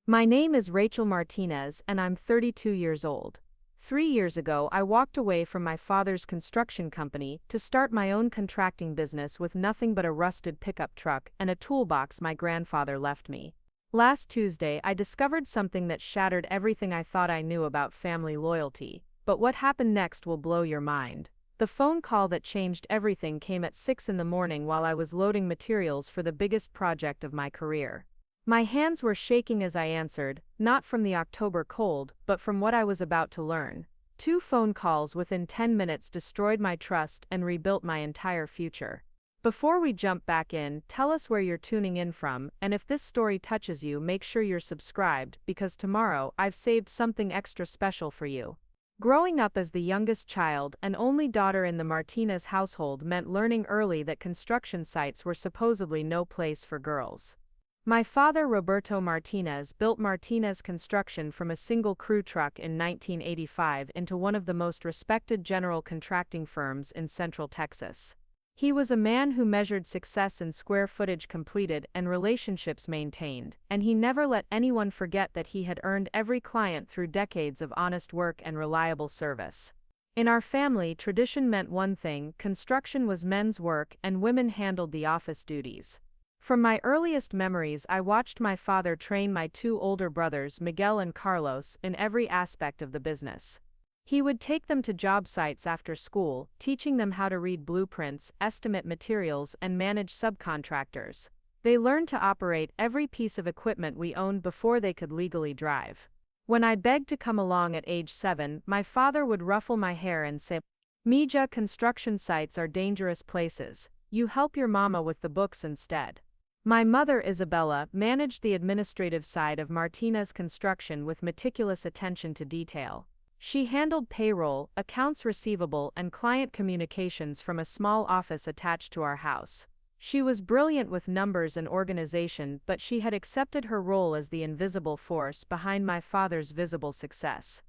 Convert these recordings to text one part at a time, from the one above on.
My name is Rachel Martinez and I'm 32 years old. 3 years ago, I walked away from my father's construction company to start my own contracting business with nothing but a rusted pickup truck and a toolbox my grandfather left me. Last Tuesday, I discovered something that shattered everything I thought I knew about family loyalty. But what happened next will blow your mind. The phone call that changed everything came at 6 in the morning while I was loading materials for the biggest project of my career. My hands were shaking as I answered, not from the October cold, but from what I was about to learn. 2 phone calls within 10 minutes destroyed my trust and rebuilt my entire future. Before we jump back in, tell us where you're tuning in from, and if this story touches you, make sure you're subscribed, because tomorrow, I've saved something extra special for you. Growing up as the youngest child and only daughter in the Martinez household meant learning early that construction sites were supposedly no place for girls. My father, Roberto Martinez, built Martinez Construction from a single crew truck in 1985 into one of the most respected general contracting firms in Central Texas. He was a man who measured success in square footage completed and relationships maintained, and he never let anyone forget that he had earned every client through decades of honest work and reliable service. In our family, tradition meant one thing: construction was men's work and women handled the office duties. From my earliest memories, I watched my father train my 2 older brothers, Miguel and Carlos, in every aspect of the business. He would take them to job sites after school, teaching them how to read blueprints, estimate materials, and manage subcontractors. They learned to operate every piece of equipment we owned before they could legally drive. When I begged to come along at age 7, my father would ruffle my hair and say, "Mija, construction sites are dangerous places. You help your mama with the books instead." My mother, Isabella, managed the administrative side of Martinez Construction with meticulous attention to detail. She handled payroll, accounts receivable, and client communications from a small office attached to our house. She was brilliant with numbers and organization, but she had accepted her role as the invisible force behind my father's visible success.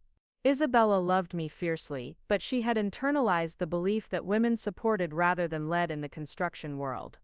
Isabella loved me fiercely, but she had internalized the belief that women supported rather than led in the construction world.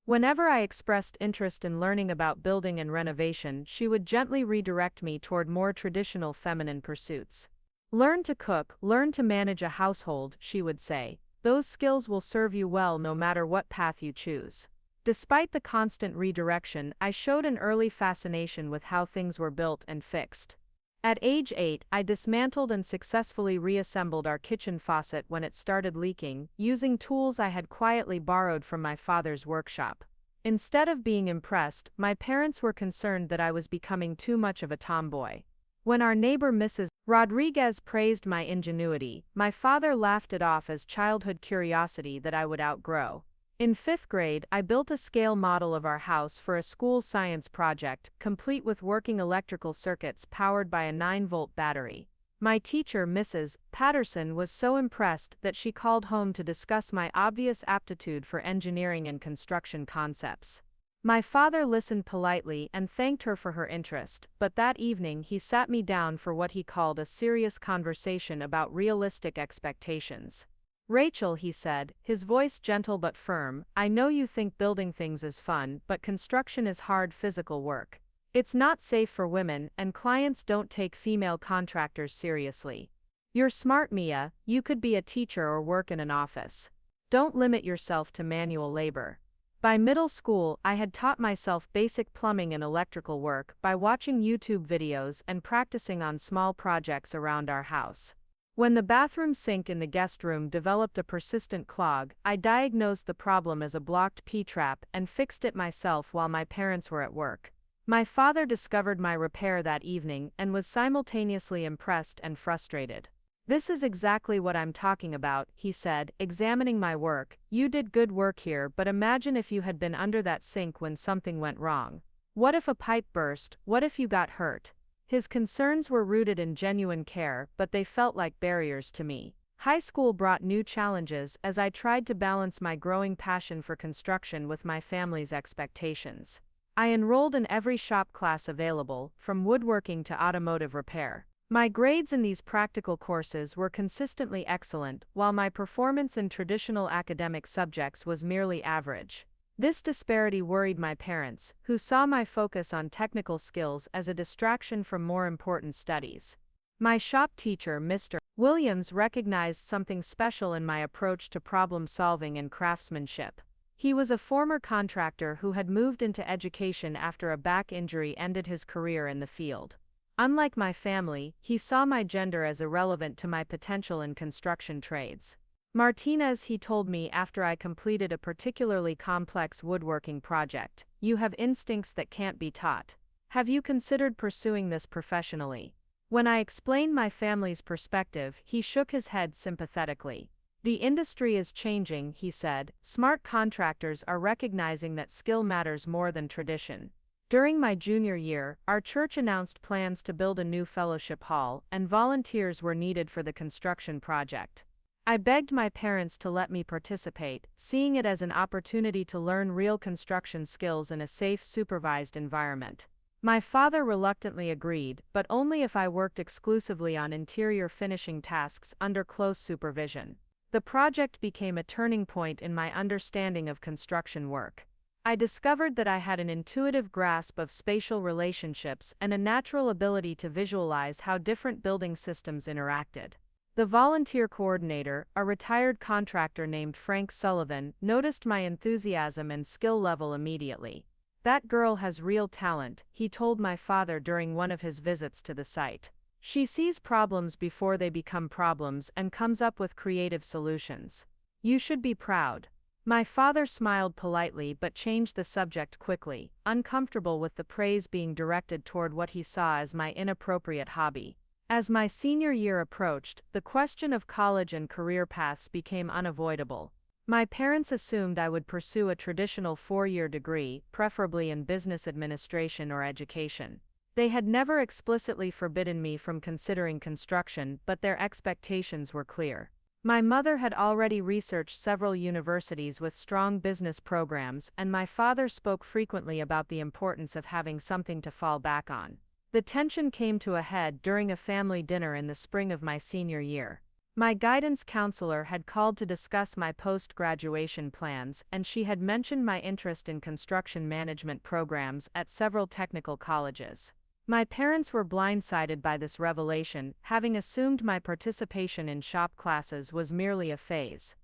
Whenever I expressed interest in learning about building and renovation, she would gently redirect me toward more traditional feminine pursuits. "Learn to cook, learn to manage a household," she would say. "Those skills will serve you well no matter what path you choose." Despite the constant redirection, I showed an early fascination with how things were built and fixed. At age 8, I dismantled and successfully reassembled our kitchen faucet when it started leaking, using tools I had quietly borrowed from my father's workshop. Instead of being impressed, my parents were concerned that I was becoming too much of a tomboy. When our neighbor Mrs. Rodriguez praised my ingenuity, my father laughed it off as childhood curiosity that I would outgrow. In 5th grade, I built a scale model of our house for a school science project, complete with working electrical circuits powered by a 9-volt battery. My teacher, Mrs. Patterson, was so impressed that she called home to discuss my obvious aptitude for engineering and construction concepts. My father listened politely and thanked her for her interest, but that evening he sat me down for what he called a serious conversation about realistic expectations. "Rachel," he said, his voice gentle but firm, "I know you think building things is fun, but construction is hard physical work. It's not safe for women, and clients don't take female contractors seriously. You're smart, Mia, you could be a teacher or work in an office. Don't limit yourself to manual labor." By middle school, I had taught myself basic plumbing and electrical work by watching YouTube videos and practicing on small projects around our house. When the bathroom sink in the guest room developed a persistent clog, I diagnosed the problem as a blocked P-trap and fixed it myself while my parents were at work. My father discovered my repair that evening and was simultaneously impressed and frustrated. "This is exactly what I'm talking about," he said, examining my work. "You did good work here, but imagine if you had been under that sink when something went wrong. What if a pipe burst? What if you got hurt?" His concerns were rooted in genuine care, but they felt like barriers to me. High school brought new challenges as I tried to balance my growing passion for construction with my family's expectations. I enrolled in every shop class available, from woodworking to automotive repair. My grades in these practical courses were consistently excellent, while my performance in traditional academic subjects was merely average. This disparity worried my parents, who saw my focus on technical skills as a distraction from more important studies. My shop teacher, Mr. Williams, recognized something special in my approach to problem solving and craftsmanship. He was a former contractor who had moved into education after a back injury ended his career in the field. Unlike my family, he saw my gender as irrelevant to my potential in construction trades. Martinez, he told me after I completed a particularly complex woodworking project, you have instincts that can't be taught. Have you considered pursuing this professionally? When I explained my family's perspective, he shook his head sympathetically. The industry is changing, he said. Smart contractors are recognizing that skill matters more than tradition. During my junior year, our church announced plans to build a new fellowship hall, and volunteers were needed for the construction project. I begged my parents to let me participate, seeing it as an opportunity to learn real construction skills in a safe, supervised environment. My father reluctantly agreed, but only if I worked exclusively on interior finishing tasks under close supervision. The project became a turning point in my understanding of construction work. I discovered that I had an intuitive grasp of spatial relationships and a natural ability to visualize how different building systems interacted. The volunteer coordinator, a retired contractor named Frank Sullivan, noticed my enthusiasm and skill level immediately. That girl has real talent, he told my father during one of his visits to the site. She sees problems before they become problems and comes up with creative solutions. You should be proud. My father smiled politely but changed the subject quickly, uncomfortable with the praise being directed toward what he saw as my inappropriate hobby. As my senior year approached, the question of college and career paths became unavoidable. My parents assumed I would pursue a traditional 4-year degree, preferably in business administration or education. They had never explicitly forbidden me from considering construction, but their expectations were clear. My mother had already researched several universities with strong business programs, and my father spoke frequently about the importance of having something to fall back on. The tension came to a head during a family dinner in the spring of my senior year. My guidance counselor had called to discuss my post-graduation plans, and she had mentioned my interest in construction management programs at several technical colleges. My parents were blindsided by this revelation, having assumed my participation in shop classes was merely a phase.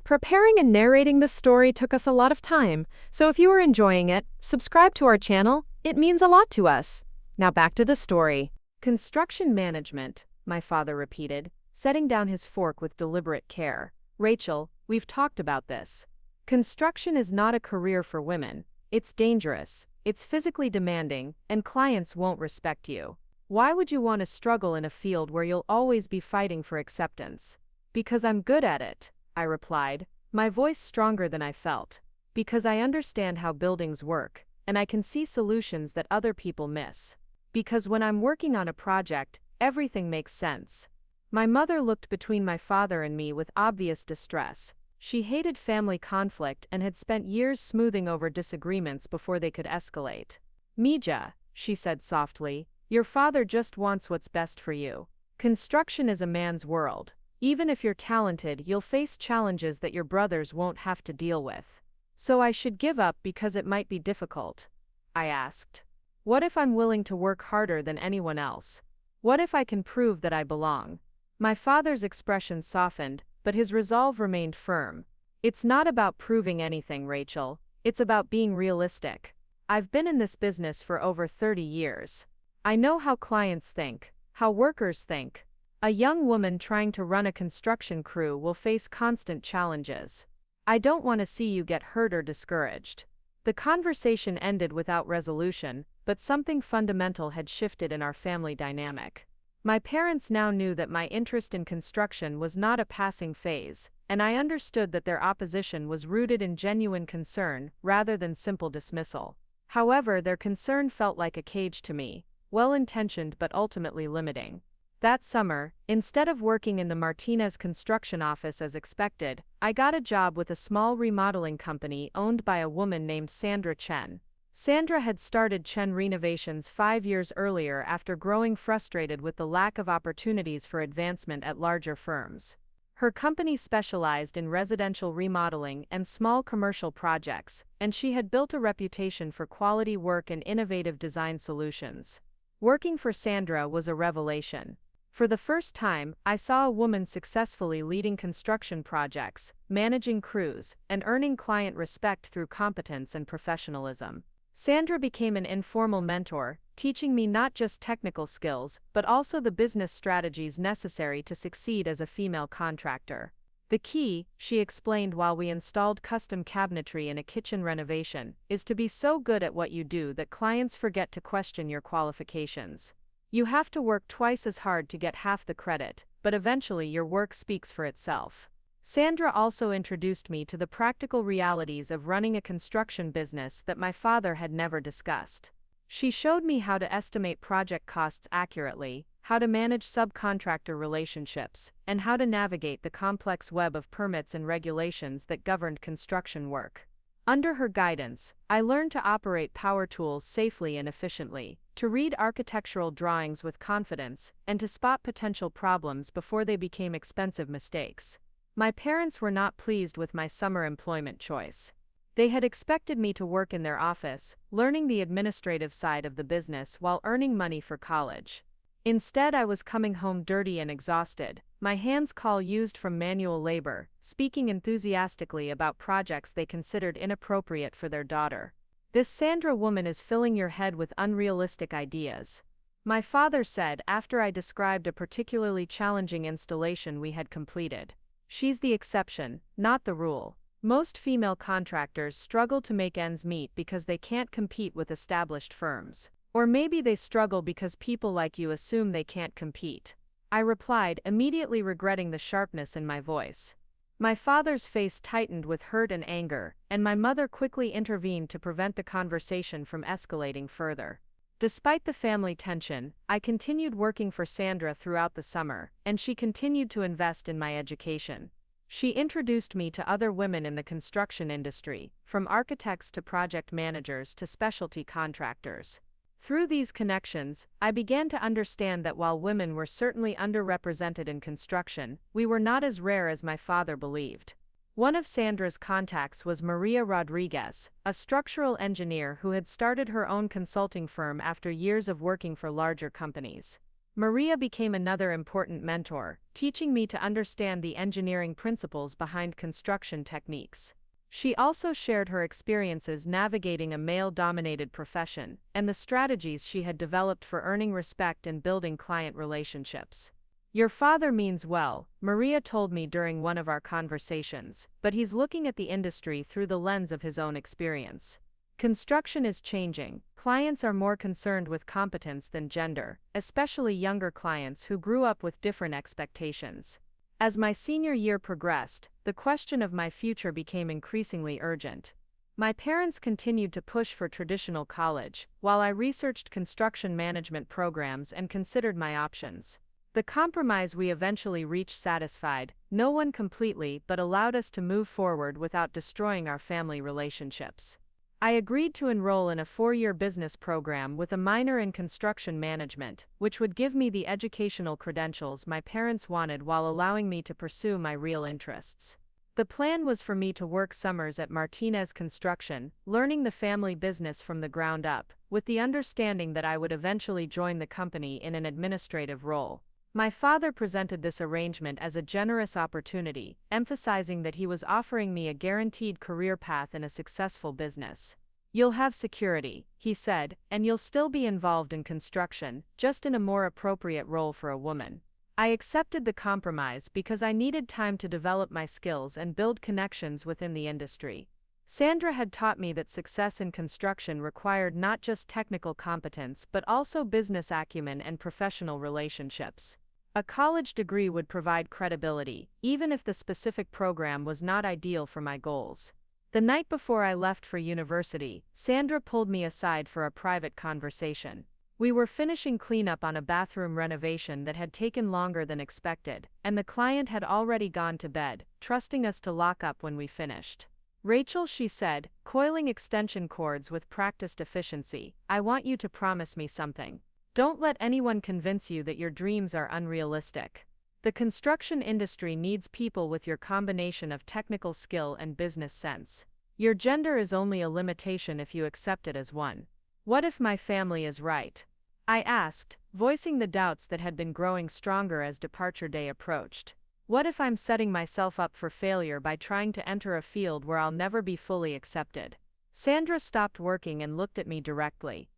Preparing and narrating this story took us a lot of time, so if you are enjoying it, subscribe to our channel. It means a lot to us. Now back to the story. Construction management, my father repeated, setting down his fork with deliberate care. Rachel, we've talked about this. Construction is not a career for women. It's dangerous, it's physically demanding, and clients won't respect you. Why would you want to struggle in a field where you'll always be fighting for acceptance? Because I'm good at it, I replied, my voice stronger than I felt. Because I understand how buildings work, and I can see solutions that other people miss. Because when I'm working on a project, everything makes sense. My mother looked between my father and me with obvious distress. She hated family conflict and had spent years smoothing over disagreements before they could escalate. Mija, she said softly, your father just wants what's best for you. Construction is a man's world. Even if you're talented, you'll face challenges that your brothers won't have to deal with. So I should give up because it might be difficult? I asked. What if I'm willing to work harder than anyone else? What if I can prove that I belong? My father's expression softened, but his resolve remained firm. It's not about proving anything, Rachel. It's about being realistic. I've been in this business for over 30 years. I know how clients think, how workers think. A young woman trying to run a construction crew will face constant challenges. I don't want to see you get hurt or discouraged. The conversation ended without resolution, but something fundamental had shifted in our family dynamic. My parents now knew that my interest in construction was not a passing phase, and I understood that their opposition was rooted in genuine concern rather than simple dismissal. However, their concern felt like a cage to me, well-intentioned but ultimately limiting. That summer, instead of working in the Martinez construction office as expected, I got a job with a small remodeling company owned by a woman named Sandra Chen. Sandra had started Chen Renovations 5 years earlier after growing frustrated with the lack of opportunities for advancement at larger firms. Her company specialized in residential remodeling and small commercial projects, and she had built a reputation for quality work and innovative design solutions. Working for Sandra was a revelation. For the first time, I saw a woman successfully leading construction projects, managing crews, and earning client respect through competence and professionalism. Sandra became an informal mentor, teaching me not just technical skills, but also the business strategies necessary to succeed as a female contractor. The key, she explained while we installed custom cabinetry in a kitchen renovation, is to be so good at what you do that clients forget to question your qualifications. You have to work twice as hard to get half the credit, but eventually your work speaks for itself. Sandra also introduced me to the practical realities of running a construction business that my father had never discussed. She showed me how to estimate project costs accurately, how to manage subcontractor relationships, and how to navigate the complex web of permits and regulations that governed construction work. Under her guidance, I learned to operate power tools safely and efficiently, to read architectural drawings with confidence, and to spot potential problems before they became expensive mistakes. My parents were not pleased with my summer employment choice. They had expected me to work in their office, learning the administrative side of the business while earning money for college. Instead, I was coming home dirty and exhausted, my hands used from manual labor, speaking enthusiastically about projects they considered inappropriate for their daughter. This Sandra woman is filling your head with unrealistic ideas, my father said after I described a particularly challenging installation we had completed. She's the exception, not the rule. Most female contractors struggle to make ends meet because they can't compete with established firms. Or maybe they struggle because people like you assume they can't compete. I replied, immediately regretting the sharpness in my voice. My father's face tightened with hurt and anger, and my mother quickly intervened to prevent the conversation from escalating further. Despite the family tension, I continued working for Sandra throughout the summer, and she continued to invest in my education. She introduced me to other women in the construction industry, from architects to project managers to specialty contractors. Through these connections, I began to understand that while women were certainly underrepresented in construction, we were not as rare as my father believed. One of Sandra's contacts was Maria Rodriguez, a structural engineer who had started her own consulting firm after years of working for larger companies. Maria became another important mentor, teaching me to understand the engineering principles behind construction techniques. She also shared her experiences navigating a male-dominated profession, and the strategies she had developed for earning respect and building client relationships. Your father means well, Maria told me during one of our conversations, but he's looking at the industry through the lens of his own experience. Construction is changing. Clients are more concerned with competence than gender, especially younger clients who grew up with different expectations. As my senior year progressed, the question of my future became increasingly urgent. My parents continued to push for traditional college, while I researched construction management programs and considered my options. The compromise we eventually reached satisfied no one completely but allowed us to move forward without destroying our family relationships. I agreed to enroll in a 4-year business program with a minor in construction management, which would give me the educational credentials my parents wanted while allowing me to pursue my real interests. The plan was for me to work summers at Martinez Construction, learning the family business from the ground up, with the understanding that I would eventually join the company in an administrative role. My father presented this arrangement as a generous opportunity, emphasizing that he was offering me a guaranteed career path in a successful business. You'll have security, he said, and you'll still be involved in construction, just in a more appropriate role for a woman. I accepted the compromise because I needed time to develop my skills and build connections within the industry. Sandra had taught me that success in construction required not just technical competence but also business acumen and professional relationships. A college degree would provide credibility, even if the specific program was not ideal for my goals. The night before I left for university, Sandra pulled me aside for a private conversation. We were finishing cleanup on a bathroom renovation that had taken longer than expected, and the client had already gone to bed, trusting us to lock up when we finished. Rachel, she said, coiling extension cords with practiced efficiency, I want you to promise me something. Don't let anyone convince you that your dreams are unrealistic. The construction industry needs people with your combination of technical skill and business sense. Your gender is only a limitation if you accept it as one. What if my family is right? I asked, voicing the doubts that had been growing stronger as departure day approached. What if I'm setting myself up for failure by trying to enter a field where I'll never be fully accepted? Sandra stopped working and looked at me directly.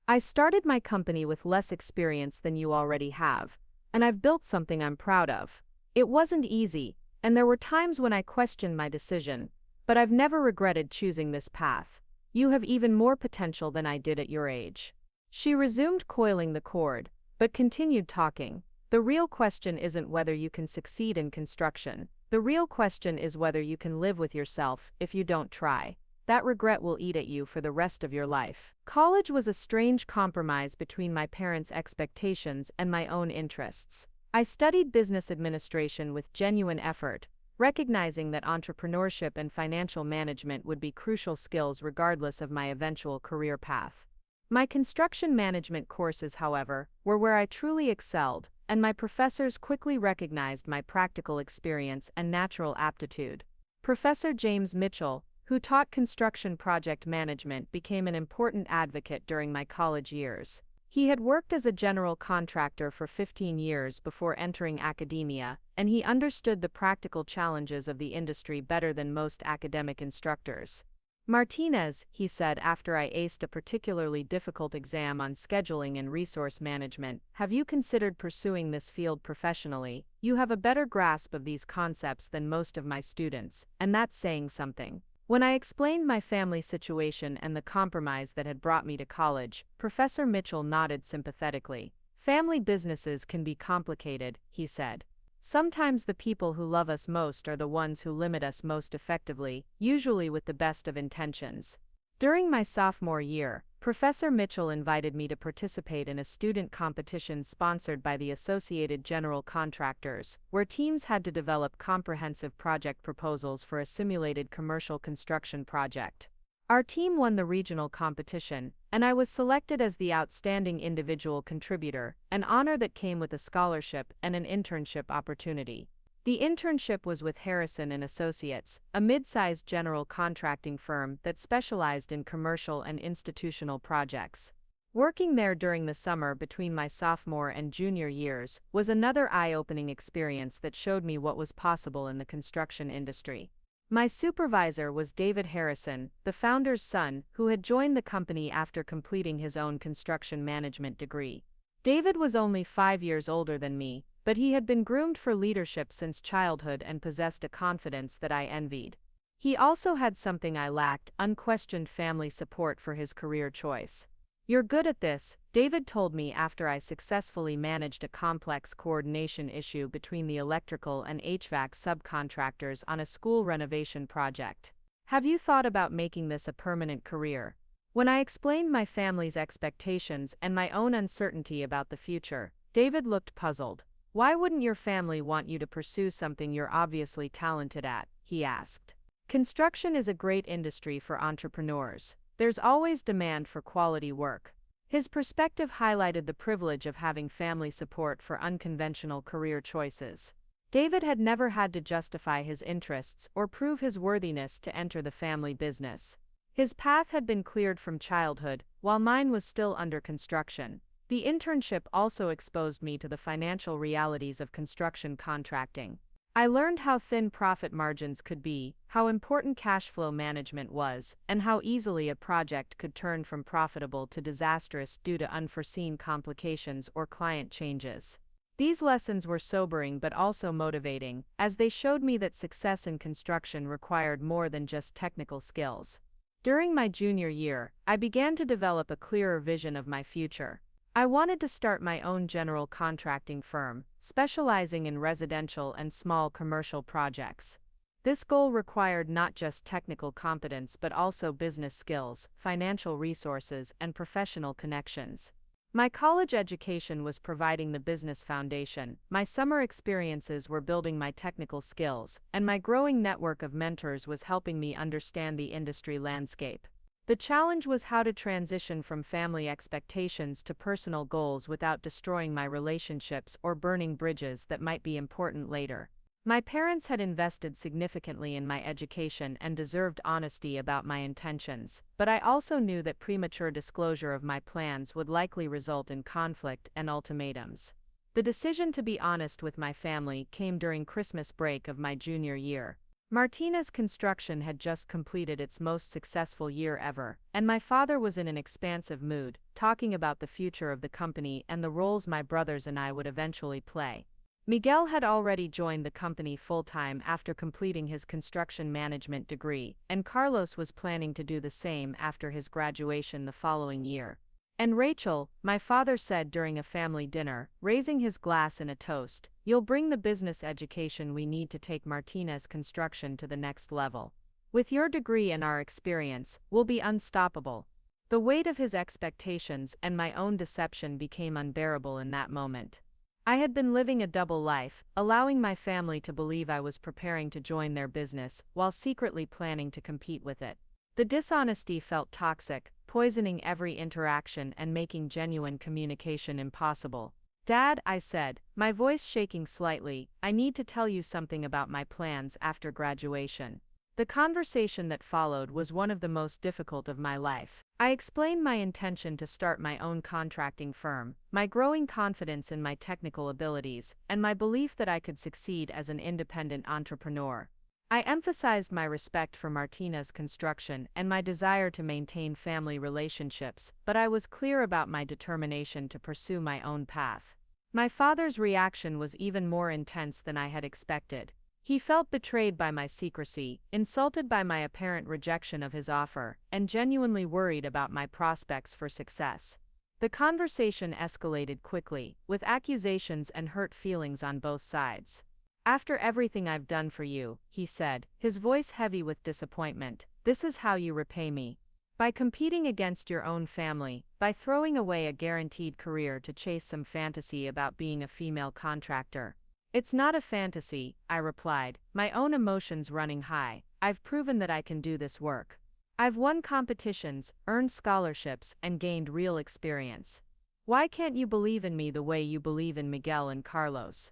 I started my company with less experience than you already have, and I've built something I'm proud of. It wasn't easy, and there were times when I questioned my decision, but I've never regretted choosing this path. You have even more potential than I did at your age. She resumed coiling the cord, but continued talking. The real question isn't whether you can succeed in construction. The real question is whether you can live with yourself if you don't try. That regret will eat at you for the rest of your life. College was a strange compromise between my parents' expectations and my own interests. I studied business administration with genuine effort, recognizing that entrepreneurship and financial management would be crucial skills regardless of my eventual career path. My construction management courses, however, were where I truly excelled, and my professors quickly recognized my practical experience and natural aptitude. Professor James Mitchell, who taught construction project management, became an important advocate during my college years. He had worked as a general contractor for 15 years before entering academia, and he understood the practical challenges of the industry better than most academic instructors. Martinez, he said after I aced a particularly difficult exam on scheduling and resource management, have you considered pursuing this field professionally? You have a better grasp of these concepts than most of my students, and that's saying something. When I explained my family situation and the compromise that had brought me to college, Professor Mitchell nodded sympathetically. Family businesses can be complicated, he said. Sometimes the people who love us most are the ones who limit us most effectively, usually with the best of intentions. During my sophomore year, Professor Mitchell invited me to participate in a student competition sponsored by the Associated General Contractors, where teams had to develop comprehensive project proposals for a simulated commercial construction project. Our team won the regional competition, and I was selected as the outstanding individual contributor, an honor that came with a scholarship and an internship opportunity. The internship was with Harrison and Associates, a mid-sized general contracting firm that specialized in commercial and institutional projects. Working there during the summer between my sophomore and junior years was another eye-opening experience that showed me what was possible in the construction industry. My supervisor was David Harrison, the founder's son, who had joined the company after completing his own construction management degree. David was only 5 years older than me, but he had been groomed for leadership since childhood and possessed a confidence that I envied. He also had something I lacked: unquestioned family support for his career choice. You're good at this, David told me after I successfully managed a complex coordination issue between the electrical and HVAC subcontractors on a school renovation project. Have you thought about making this a permanent career? When I explained my family's expectations and my own uncertainty about the future, David looked puzzled. Why wouldn't your family want you to pursue something you're obviously talented at? He asked. Construction is a great industry for entrepreneurs. There's always demand for quality work. His perspective highlighted the privilege of having family support for unconventional career choices. David had never had to justify his interests or prove his worthiness to enter the family business. His path had been cleared from childhood, while mine was still under construction. The internship also exposed me to the financial realities of construction contracting. I learned how thin profit margins could be, how important cash flow management was, and how easily a project could turn from profitable to disastrous due to unforeseen complications or client changes. These lessons were sobering but also motivating, as they showed me that success in construction required more than just technical skills. During my junior year, I began to develop a clearer vision of my future. I wanted to start my own general contracting firm, specializing in residential and small commercial projects. This goal required not just technical competence but also business skills, financial resources, and professional connections. My college education was providing the business foundation, my summer experiences were building my technical skills, and my growing network of mentors was helping me understand the industry landscape. The challenge was how to transition from family expectations to personal goals without destroying my relationships or burning bridges that might be important later. My parents had invested significantly in my education and deserved honesty about my intentions, but I also knew that premature disclosure of my plans would likely result in conflict and ultimatums. The decision to be honest with my family came during Christmas break of my junior year. Martinez Construction had just completed its most successful year ever, and my father was in an expansive mood, talking about the future of the company and the roles my brothers and I would eventually play. Miguel had already joined the company full-time after completing his construction management degree, and Carlos was planning to do the same after his graduation the following year. And Rachel, my father said during a family dinner, raising his glass in a toast, "You'll bring the business education we need to take Martinez Construction to the next level. With your degree and our experience, we'll be unstoppable." The weight of his expectations and my own deception became unbearable in that moment. I had been living a double life, allowing my family to believe I was preparing to join their business while secretly planning to compete with it. The dishonesty felt toxic, poisoning every interaction and making genuine communication impossible. "Dad," I said, my voice shaking slightly, "I need to tell you something about my plans after graduation." The conversation that followed was one of the most difficult of my life. I explained my intention to start my own contracting firm, my growing confidence in my technical abilities, and my belief that I could succeed as an independent entrepreneur. I emphasized my respect for Martinez Construction and my desire to maintain family relationships, but I was clear about my determination to pursue my own path. My father's reaction was even more intense than I had expected. He felt betrayed by my secrecy, insulted by my apparent rejection of his offer, and genuinely worried about my prospects for success. The conversation escalated quickly, with accusations and hurt feelings on both sides. "After everything I've done for you," he said, his voice heavy with disappointment, "this is how you repay me. By competing against your own family, by throwing away a guaranteed career to chase some fantasy about being a female contractor." "It's not a fantasy," I replied, my own emotions running high. "I've proven that I can do this work. I've won competitions, earned scholarships, and gained real experience. Why can't you believe in me the way you believe in Miguel and Carlos?"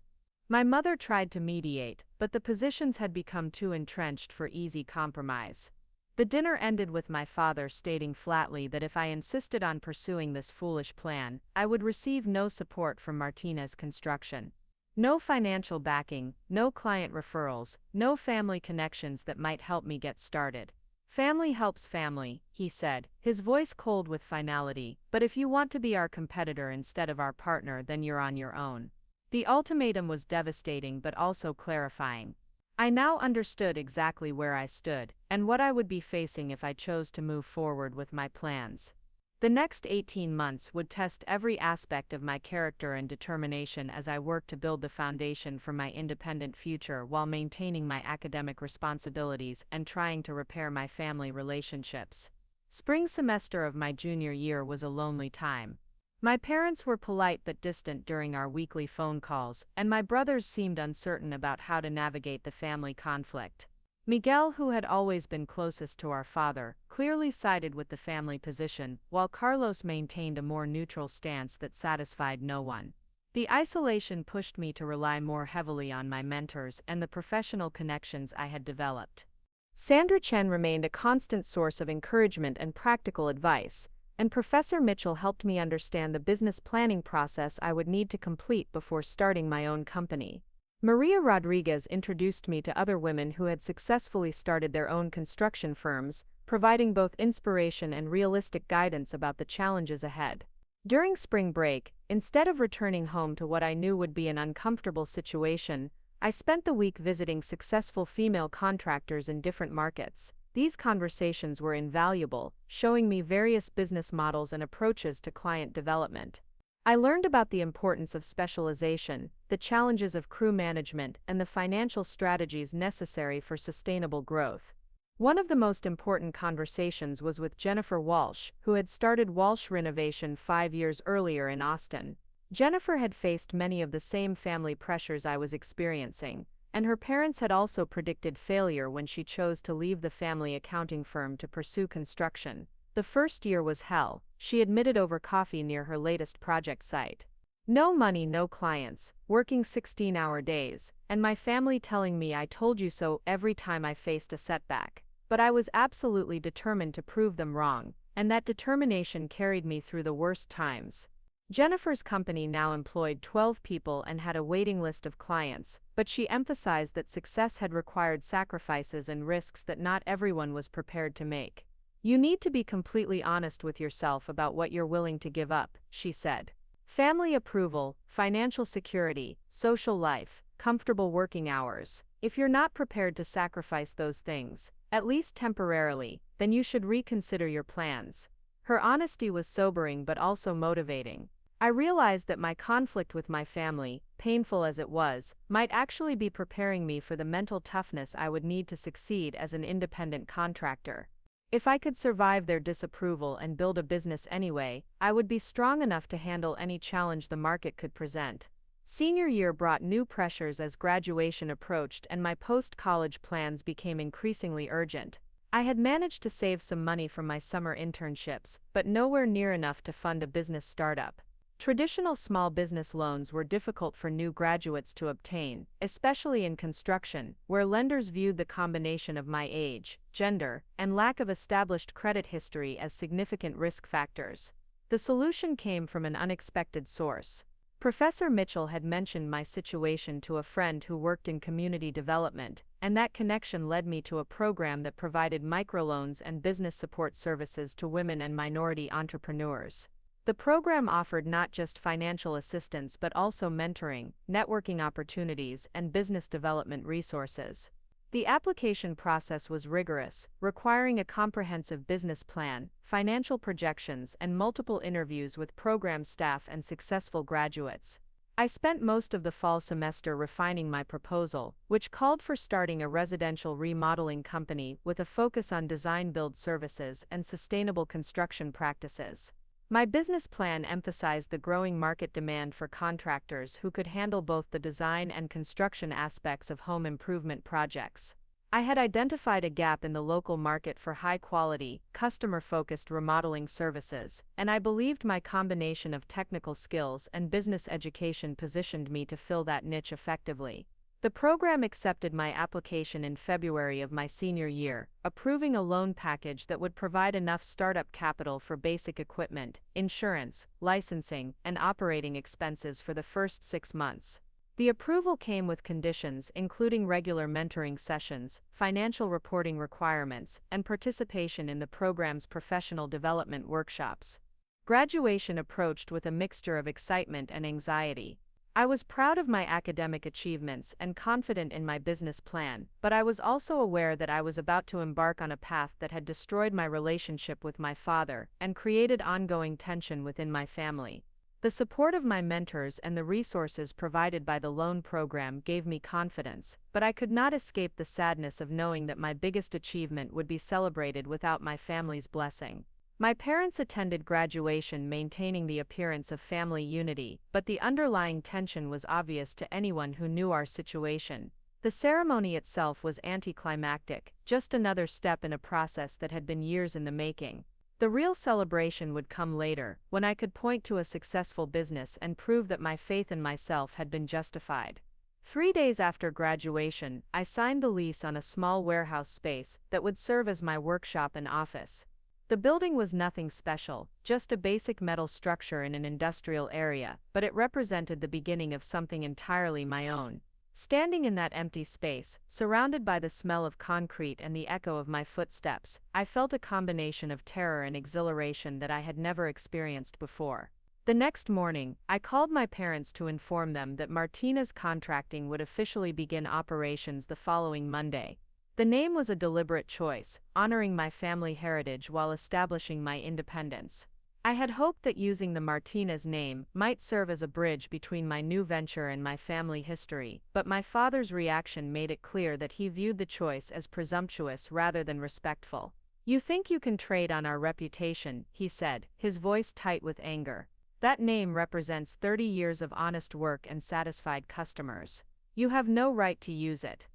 My mother tried to mediate, but the positions had become too entrenched for easy compromise. The dinner ended with my father stating flatly that if I insisted on pursuing this foolish plan, I would receive no support from Martinez Construction. No financial backing, no client referrals, no family connections that might help me get started. "Family helps family," he said, his voice cold with finality, "but if you want to be our competitor instead of our partner, then you're on your own." The ultimatum was devastating but also clarifying. I now understood exactly where I stood, and what I would be facing if I chose to move forward with my plans. The next 18 months would test every aspect of my character and determination as I worked to build the foundation for my independent future while maintaining my academic responsibilities and trying to repair my family relationships. Spring semester of my junior year was a lonely time. My parents were polite but distant during our weekly phone calls, and my brothers seemed uncertain about how to navigate the family conflict. Miguel, who had always been closest to our father, clearly sided with the family position, while Carlos maintained a more neutral stance that satisfied no one. The isolation pushed me to rely more heavily on my mentors and the professional connections I had developed. Sandra Chen remained a constant source of encouragement and practical advice, and Professor Mitchell helped me understand the business planning process I would need to complete before starting my own company. Maria Rodriguez introduced me to other women who had successfully started their own construction firms, providing both inspiration and realistic guidance about the challenges ahead. During spring break, instead of returning home to what I knew would be an uncomfortable situation, I spent the week visiting successful female contractors in different markets. These conversations were invaluable, showing me various business models and approaches to client development. I learned about the importance of specialization, the challenges of crew management, and the financial strategies necessary for sustainable growth. One of the most important conversations was with Jennifer Walsh, who had started Walsh Renovation 5 years earlier in Austin. Jennifer had faced many of the same family pressures I was experiencing, and her parents had also predicted failure when she chose to leave the family accounting firm to pursue construction. The first year was hell, she admitted over coffee near her latest project site. No money, no clients, working 16-hour days, and my family telling me I told you so every time I faced a setback. But I was absolutely determined to prove them wrong, and that determination carried me through the worst times. Jennifer's company now employed 12 people and had a waiting list of clients, but she emphasized that success had required sacrifices and risks that not everyone was prepared to make. You need to be completely honest with yourself about what you're willing to give up, she said. Family approval, financial security, social life, comfortable working hours. If you're not prepared to sacrifice those things, at least temporarily, then you should reconsider your plans. Her honesty was sobering but also motivating. I realized that my conflict with my family, painful as it was, might actually be preparing me for the mental toughness I would need to succeed as an independent contractor. If I could survive their disapproval and build a business anyway, I would be strong enough to handle any challenge the market could present. Senior year brought new pressures as graduation approached and my post-college plans became increasingly urgent. I had managed to save some money from my summer internships, but nowhere near enough to fund a business startup. Traditional small business loans were difficult for new graduates to obtain, especially in construction, where lenders viewed the combination of my age, gender, and lack of established credit history as significant risk factors. The solution came from an unexpected source. Professor Mitchell had mentioned my situation to a friend who worked in community development, and that connection led me to a program that provided microloans and business support services to women and minority entrepreneurs. The program offered not just financial assistance but also mentoring, networking opportunities, and business development resources. The application process was rigorous, requiring a comprehensive business plan, financial projections, and multiple interviews with program staff and successful graduates. I spent most of the fall semester refining my proposal, which called for starting a residential remodeling company with a focus on design-build services and sustainable construction practices. My business plan emphasized the growing market demand for contractors who could handle both the design and construction aspects of home improvement projects. I had identified a gap in the local market for high-quality, customer-focused remodeling services, and I believed my combination of technical skills and business education positioned me to fill that niche effectively. The program accepted my application in February of my senior year, approving a loan package that would provide enough startup capital for basic equipment, insurance, licensing, and operating expenses for the first 6 months. The approval came with conditions including regular mentoring sessions, financial reporting requirements, and participation in the program's professional development workshops. Graduation approached with a mixture of excitement and anxiety. I was proud of my academic achievements and confident in my business plan, but I was also aware that I was about to embark on a path that had destroyed my relationship with my father and created ongoing tension within my family. The support of my mentors and the resources provided by the loan program gave me confidence, but I could not escape the sadness of knowing that my biggest achievement would be celebrated without my family's blessing. My parents attended graduation maintaining the appearance of family unity, but the underlying tension was obvious to anyone who knew our situation. The ceremony itself was anticlimactic, just another step in a process that had been years in the making. The real celebration would come later, when I could point to a successful business and prove that my faith in myself had been justified. 3 days after graduation, I signed the lease on a small warehouse space that would serve as my workshop and office. The building was nothing special, just a basic metal structure in an industrial area, but it represented the beginning of something entirely my own. Standing in that empty space, surrounded by the smell of concrete and the echo of my footsteps, I felt a combination of terror and exhilaration that I had never experienced before. The next morning, I called my parents to inform them that Martinez Contracting would officially begin operations the following Monday. The name was a deliberate choice, honoring my family heritage while establishing my independence. I had hoped that using the Martinez name might serve as a bridge between my new venture and my family history, but my father's reaction made it clear that he viewed the choice as presumptuous rather than respectful. "You think you can trade on our reputation," he said, his voice tight with anger. "That name represents 30 years of honest work and satisfied customers. You have no right to use it."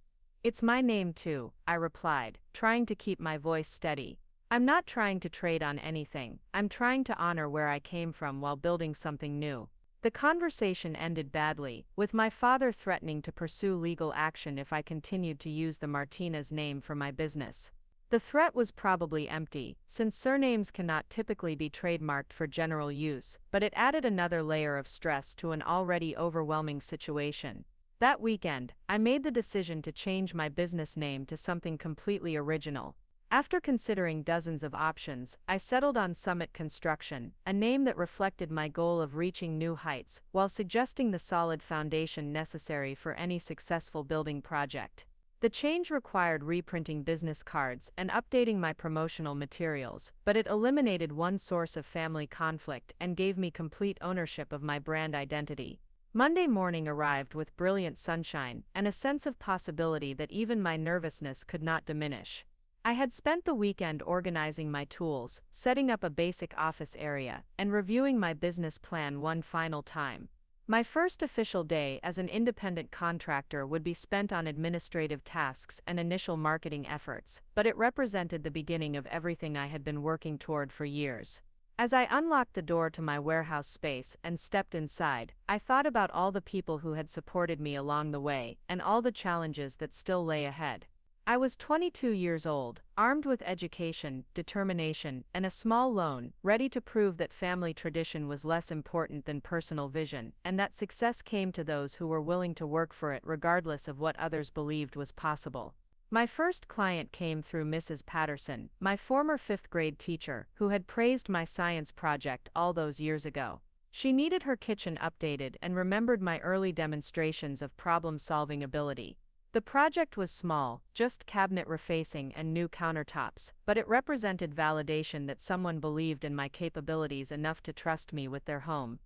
"It's my name too," I replied, trying to keep my voice steady. I'm not trying to trade on anything, I'm trying to honor where I came from while building something new. The conversation ended badly, with my father threatening to pursue legal action if I continued to use the Martinez name for my business. The threat was probably empty, since surnames cannot typically be trademarked for general use, but it added another layer of stress to an already overwhelming situation. That weekend, I made the decision to change my business name to something completely original. After considering dozens of options, I settled on Summit Construction, a name that reflected my goal of reaching new heights, while suggesting the solid foundation necessary for any successful building project. The change required reprinting business cards and updating my promotional materials, but it eliminated one source of family conflict and gave me complete ownership of my brand identity. Monday morning arrived with brilliant sunshine and a sense of possibility that even my nervousness could not diminish. I had spent the weekend organizing my tools, setting up a basic office area, and reviewing my business plan one final time. My first official day as an independent contractor would be spent on administrative tasks and initial marketing efforts, but it represented the beginning of everything I had been working toward for years. As I unlocked the door to my warehouse space and stepped inside, I thought about all the people who had supported me along the way and all the challenges that still lay ahead. I was 22 years old, armed with education, determination, and a small loan, ready to prove that family tradition was less important than personal vision, and that success came to those who were willing to work for it regardless of what others believed was possible. My first client came through Mrs. Patterson, my former fifth-grade teacher, who had praised my science project all those years ago. She needed her kitchen updated and remembered my early demonstrations of problem-solving ability. The project was small, just cabinet refacing and new countertops, but it represented validation that someone believed in my capabilities enough to trust me with their home.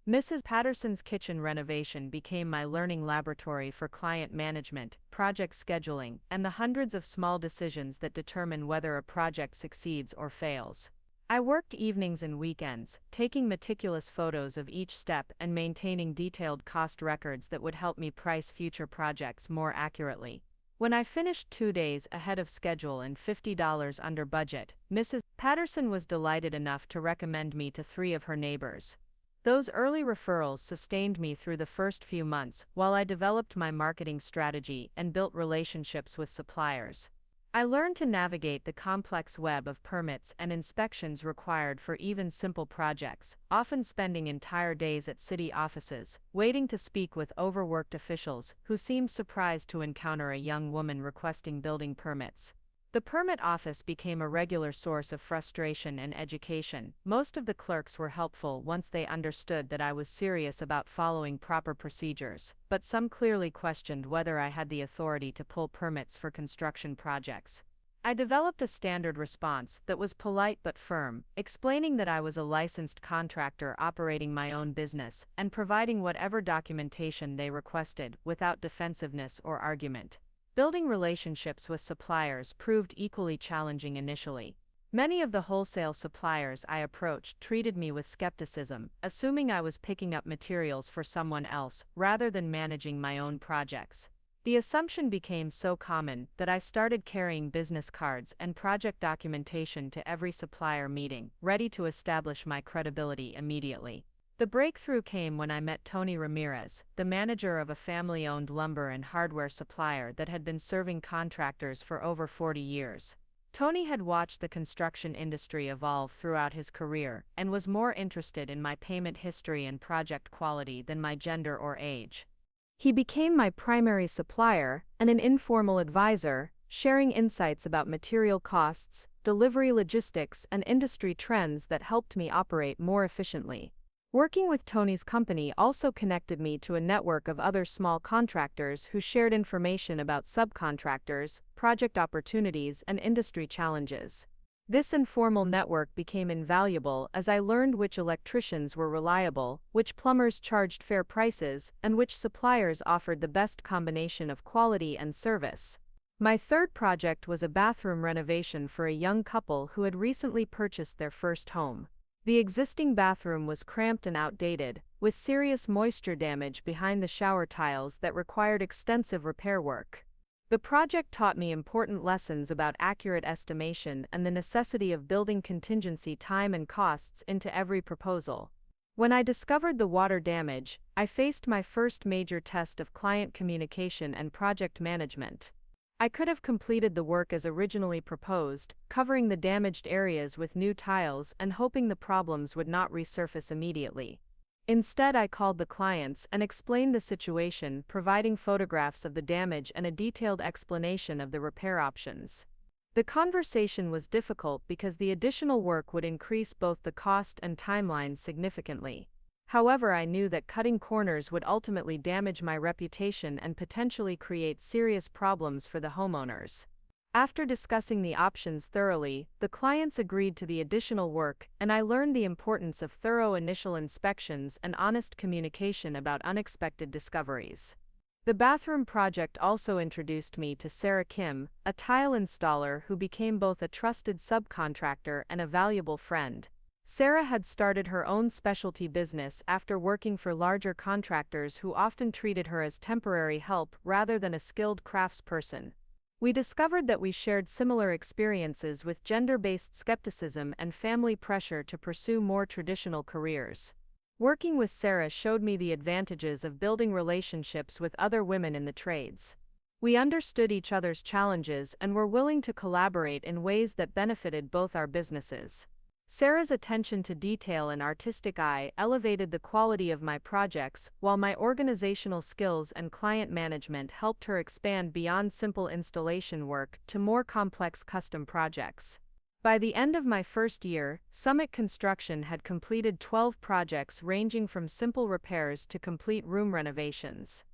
Mrs. Patterson's kitchen renovation became my learning laboratory for client management, project scheduling, and the hundreds of small decisions that determine whether a project succeeds or fails. I worked evenings and weekends, taking meticulous photos of each step and maintaining detailed cost records that would help me price future projects more accurately. When I finished 2 days ahead of schedule and $50 under budget, Mrs. Patterson was delighted enough to recommend me to 3 of her neighbors. Those early referrals sustained me through the first few months while I developed my marketing strategy and built relationships with suppliers. I learned to navigate the complex web of permits and inspections required for even simple projects, often spending entire days at city offices, waiting to speak with overworked officials who seemed surprised to encounter a young woman requesting building permits. The permit office became a regular source of frustration and education. Most of the clerks were helpful once they understood that I was serious about following proper procedures, but some clearly questioned whether I had the authority to pull permits for construction projects. I developed a standard response that was polite but firm, explaining that I was a licensed contractor operating my own business and providing whatever documentation they requested without defensiveness or argument. Building relationships with suppliers proved equally challenging initially. Many of the wholesale suppliers I approached treated me with skepticism, assuming I was picking up materials for someone else rather than managing my own projects. The assumption became so common that I started carrying business cards and project documentation to every supplier meeting, ready to establish my credibility immediately. The breakthrough came when I met Tony Ramirez, the manager of a family-owned lumber and hardware supplier that had been serving contractors for over 40 years. Tony had watched the construction industry evolve throughout his career and was more interested in my payment history and project quality than my gender or age. He became my primary supplier and an informal advisor, sharing insights about material costs, delivery logistics, and industry trends that helped me operate more efficiently. Working with Tony's company also connected me to a network of other small contractors who shared information about subcontractors, project opportunities, and industry challenges. This informal network became invaluable as I learned which electricians were reliable, which plumbers charged fair prices, and which suppliers offered the best combination of quality and service. My third project was a bathroom renovation for a young couple who had recently purchased their first home. The existing bathroom was cramped and outdated, with serious moisture damage behind the shower tiles that required extensive repair work. The project taught me important lessons about accurate estimation and the necessity of building contingency time and costs into every proposal. When I discovered the water damage, I faced my first major test of client communication and project management. I could have completed the work as originally proposed, covering the damaged areas with new tiles and hoping the problems would not resurface immediately. Instead, I called the clients and explained the situation, providing photographs of the damage and a detailed explanation of the repair options. The conversation was difficult because the additional work would increase both the cost and timeline significantly. However, I knew that cutting corners would ultimately damage my reputation and potentially create serious problems for the homeowners. After discussing the options thoroughly, the clients agreed to the additional work, and I learned the importance of thorough initial inspections and honest communication about unexpected discoveries. The bathroom project also introduced me to Sarah Kim, a tile installer who became both a trusted subcontractor and a valuable friend. Sarah had started her own specialty business after working for larger contractors who often treated her as temporary help rather than a skilled craftsperson. We discovered that we shared similar experiences with gender-based skepticism and family pressure to pursue more traditional careers. Working with Sarah showed me the advantages of building relationships with other women in the trades. We understood each other's challenges and were willing to collaborate in ways that benefited both our businesses. Sarah's attention to detail and artistic eye elevated the quality of my projects, while my organizational skills and client management helped her expand beyond simple installation work to more complex custom projects. By the end of my first year, Summit Construction had completed 12 projects ranging from simple repairs to complete room renovations.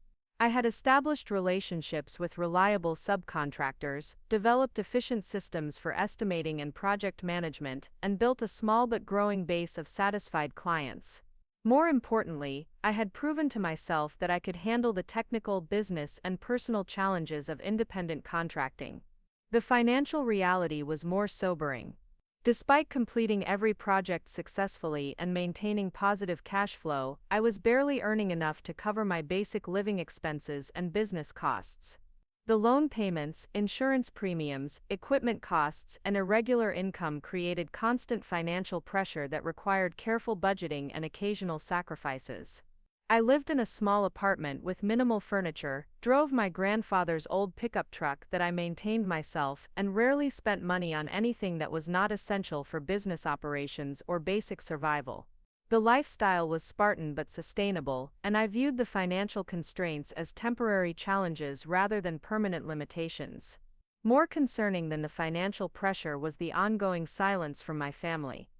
I had established relationships with reliable subcontractors, developed efficient systems for estimating and project management, and built a small but growing base of satisfied clients. More importantly, I had proven to myself that I could handle the technical, business, and personal challenges of independent contracting. The financial reality was more sobering. Despite completing every project successfully and maintaining positive cash flow, I was barely earning enough to cover my basic living expenses and business costs. The loan payments, insurance premiums, equipment costs, and irregular income created constant financial pressure that required careful budgeting and occasional sacrifices. I lived in a small apartment with minimal furniture, drove my grandfather's old pickup truck that I maintained myself, and rarely spent money on anything that was not essential for business operations or basic survival. The lifestyle was Spartan but sustainable, and I viewed the financial constraints as temporary challenges rather than permanent limitations. More concerning than the financial pressure was the ongoing silence from my family.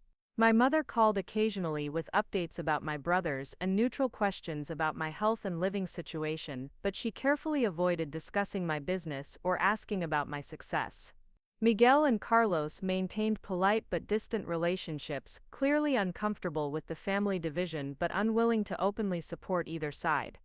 My mother called occasionally with updates about my brothers and neutral questions about my health and living situation, but she carefully avoided discussing my business or asking about my success. Miguel and Carlos maintained polite but distant relationships, clearly uncomfortable with the family division but unwilling to openly support either side.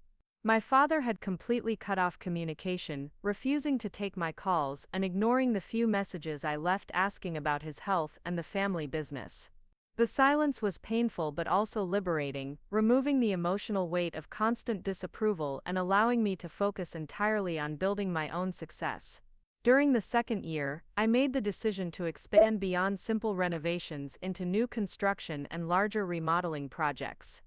My father had completely cut off communication, refusing to take my calls and ignoring the few messages I left asking about his health and the family business. The silence was painful but also liberating, removing the emotional weight of constant disapproval and allowing me to focus entirely on building my own success. During the second year, I made the decision to expand beyond simple renovations into new construction and larger remodeling projects.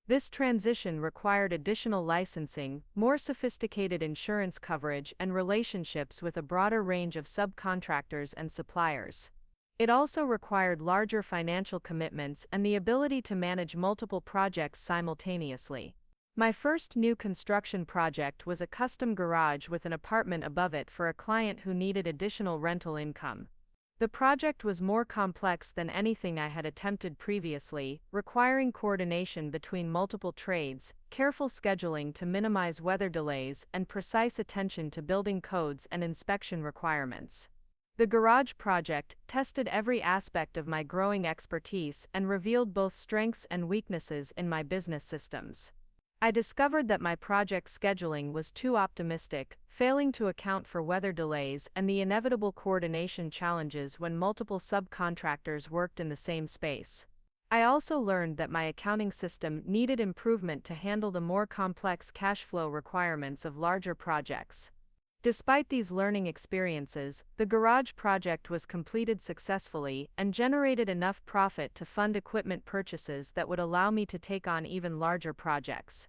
This transition required additional licensing, more sophisticated insurance coverage, and relationships with a broader range of subcontractors and suppliers. It also required larger financial commitments and the ability to manage multiple projects simultaneously. My first new construction project was a custom garage with an apartment above it for a client who needed additional rental income. The project was more complex than anything I had attempted previously, requiring coordination between multiple trades, careful scheduling to minimize weather delays, and precise attention to building codes and inspection requirements. The garage project tested every aspect of my growing expertise and revealed both strengths and weaknesses in my business systems. I discovered that my project scheduling was too optimistic, failing to account for weather delays and the inevitable coordination challenges when multiple subcontractors worked in the same space. I also learned that my accounting system needed improvement to handle the more complex cash flow requirements of larger projects. Despite these learning experiences, the garage project was completed successfully and generated enough profit to fund equipment purchases that would allow me to take on even larger projects.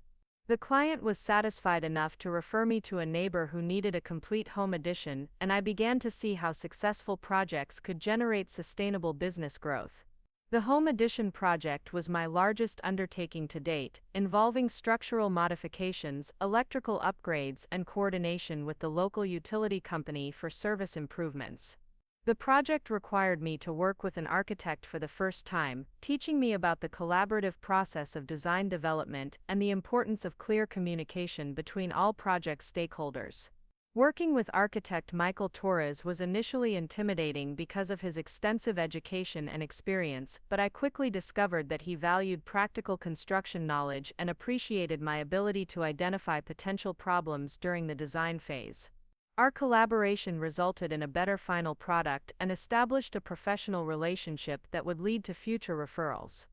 The client was satisfied enough to refer me to a neighbor who needed a complete home addition, and I began to see how successful projects could generate sustainable business growth. The home addition project was my largest undertaking to date, involving structural modifications, electrical upgrades, and coordination with the local utility company for service improvements. The project required me to work with an architect for the first time, teaching me about the collaborative process of design development and the importance of clear communication between all project stakeholders. Working with architect Michael Torres was initially intimidating because of his extensive education and experience, but I quickly discovered that he valued practical construction knowledge and appreciated my ability to identify potential problems during the design phase. Our collaboration resulted in a better final product and established a professional relationship that would lead to future referrals.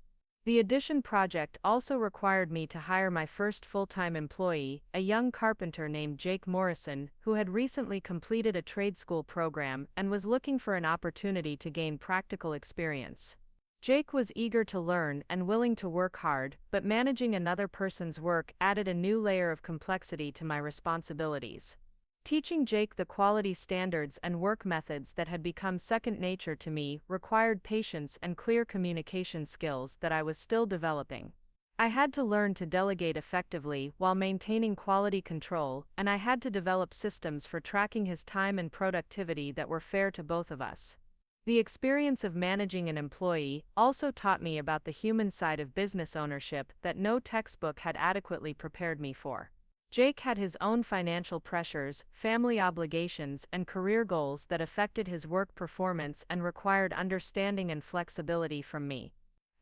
The addition project also required me to hire my first full-time employee, a young carpenter named Jake Morrison, who had recently completed a trade school program and was looking for an opportunity to gain practical experience. Jake was eager to learn and willing to work hard, but managing another person's work added a new layer of complexity to my responsibilities. Teaching Jake the quality standards and work methods that had become second nature to me required patience and clear communication skills that I was still developing. I had to learn to delegate effectively while maintaining quality control, and I had to develop systems for tracking his time and productivity that were fair to both of us. The experience of managing an employee also taught me about the human side of business ownership that no textbook had adequately prepared me for. Jake had his own financial pressures, family obligations, and career goals that affected his work performance and required understanding and flexibility from me.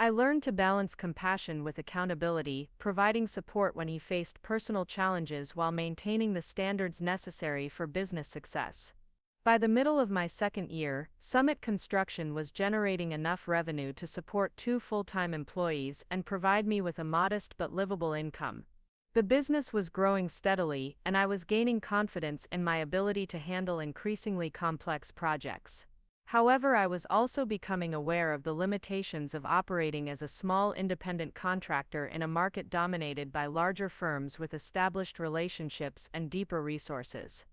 I learned to balance compassion with accountability, providing support when he faced personal challenges while maintaining the standards necessary for business success. By the middle of my second year, Summit Construction was generating enough revenue to support 2 full-time employees and provide me with a modest but livable income. The business was growing steadily, and I was gaining confidence in my ability to handle increasingly complex projects. However, I was also becoming aware of the limitations of operating as a small independent contractor in a market dominated by larger firms with established relationships and deeper resources.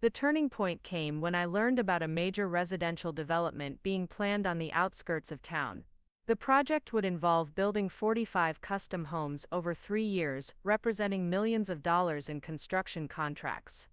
The turning point came when I learned about a major residential development being planned on the outskirts of town. The project would involve building 45 custom homes over 3 years, representing millions of dollars in construction contracts.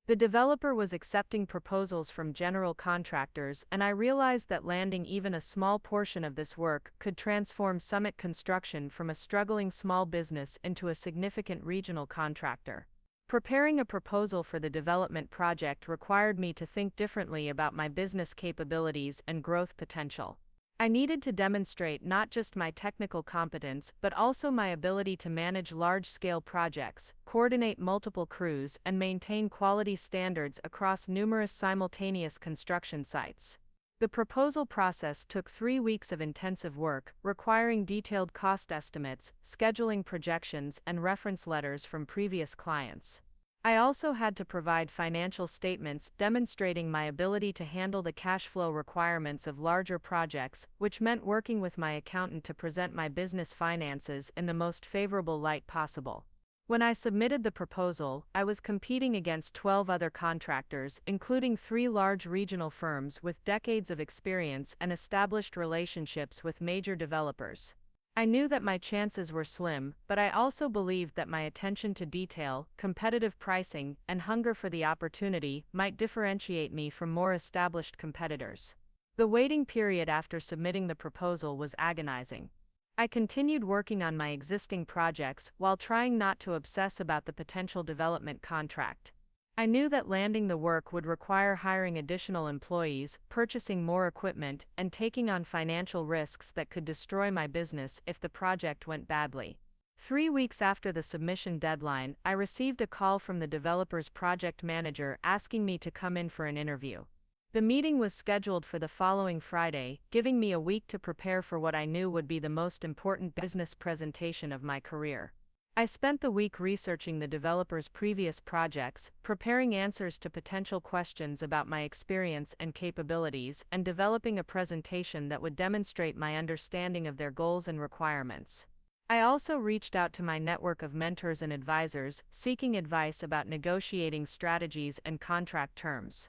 The developer was accepting proposals from general contractors, and I realized that landing even a small portion of this work could transform Summit Construction from a struggling small business into a significant regional contractor. Preparing a proposal for the development project required me to think differently about my business capabilities and growth potential. I needed to demonstrate not just my technical competence but also my ability to manage large-scale projects, coordinate multiple crews, and maintain quality standards across numerous simultaneous construction sites. The proposal process took 3 weeks of intensive work, requiring detailed cost estimates, scheduling projections, and reference letters from previous clients. I also had to provide financial statements demonstrating my ability to handle the cash flow requirements of larger projects, which meant working with my accountant to present my business finances in the most favorable light possible. When I submitted the proposal, I was competing against 12 other contractors, including 3 large regional firms with decades of experience and established relationships with major developers. I knew that my chances were slim, but I also believed that my attention to detail, competitive pricing, and hunger for the opportunity might differentiate me from more established competitors. The waiting period after submitting the proposal was agonizing. I continued working on my existing projects while trying not to obsess about the potential development contract. I knew that landing the work would require hiring additional employees, purchasing more equipment, and taking on financial risks that could destroy my business if the project went badly. 3 weeks after the submission deadline, I received a call from the developer's project manager asking me to come in for an interview. The meeting was scheduled for the following Friday, giving me a week to prepare for what I knew would be the most important business presentation of my career. I spent the week researching the developer's previous projects, preparing answers to potential questions about my experience and capabilities, and developing a presentation that would demonstrate my understanding of their goals and requirements. I also reached out to my network of mentors and advisors, seeking advice about negotiating strategies and contract terms.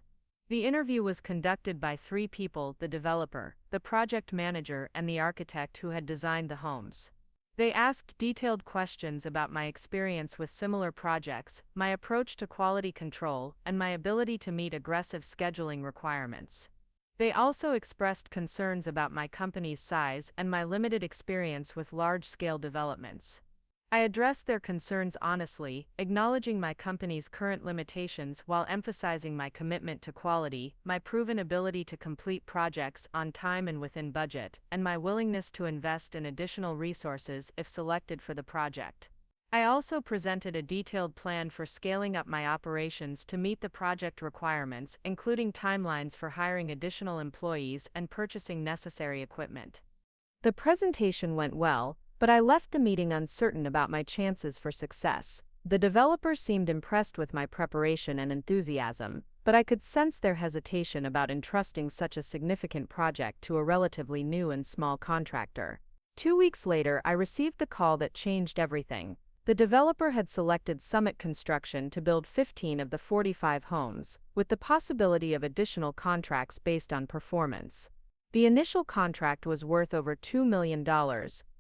The interview was conducted by 3 people: the developer, the project manager, and the architect who had designed the homes. They asked detailed questions about my experience with similar projects, my approach to quality control, and my ability to meet aggressive scheduling requirements. They also expressed concerns about my company's size and my limited experience with large-scale developments. I addressed their concerns honestly, acknowledging my company's current limitations while emphasizing my commitment to quality, my proven ability to complete projects on time and within budget, and my willingness to invest in additional resources if selected for the project. I also presented a detailed plan for scaling up my operations to meet the project requirements, including timelines for hiring additional employees and purchasing necessary equipment. The presentation went well, but I left the meeting uncertain about my chances for success. The developer seemed impressed with my preparation and enthusiasm, but I could sense their hesitation about entrusting such a significant project to a relatively new and small contractor. 2 weeks later, I received the call that changed everything. The developer had selected Summit Construction to build 15 of the 45 homes, with the possibility of additional contracts based on performance. The initial contract was worth over $2 million,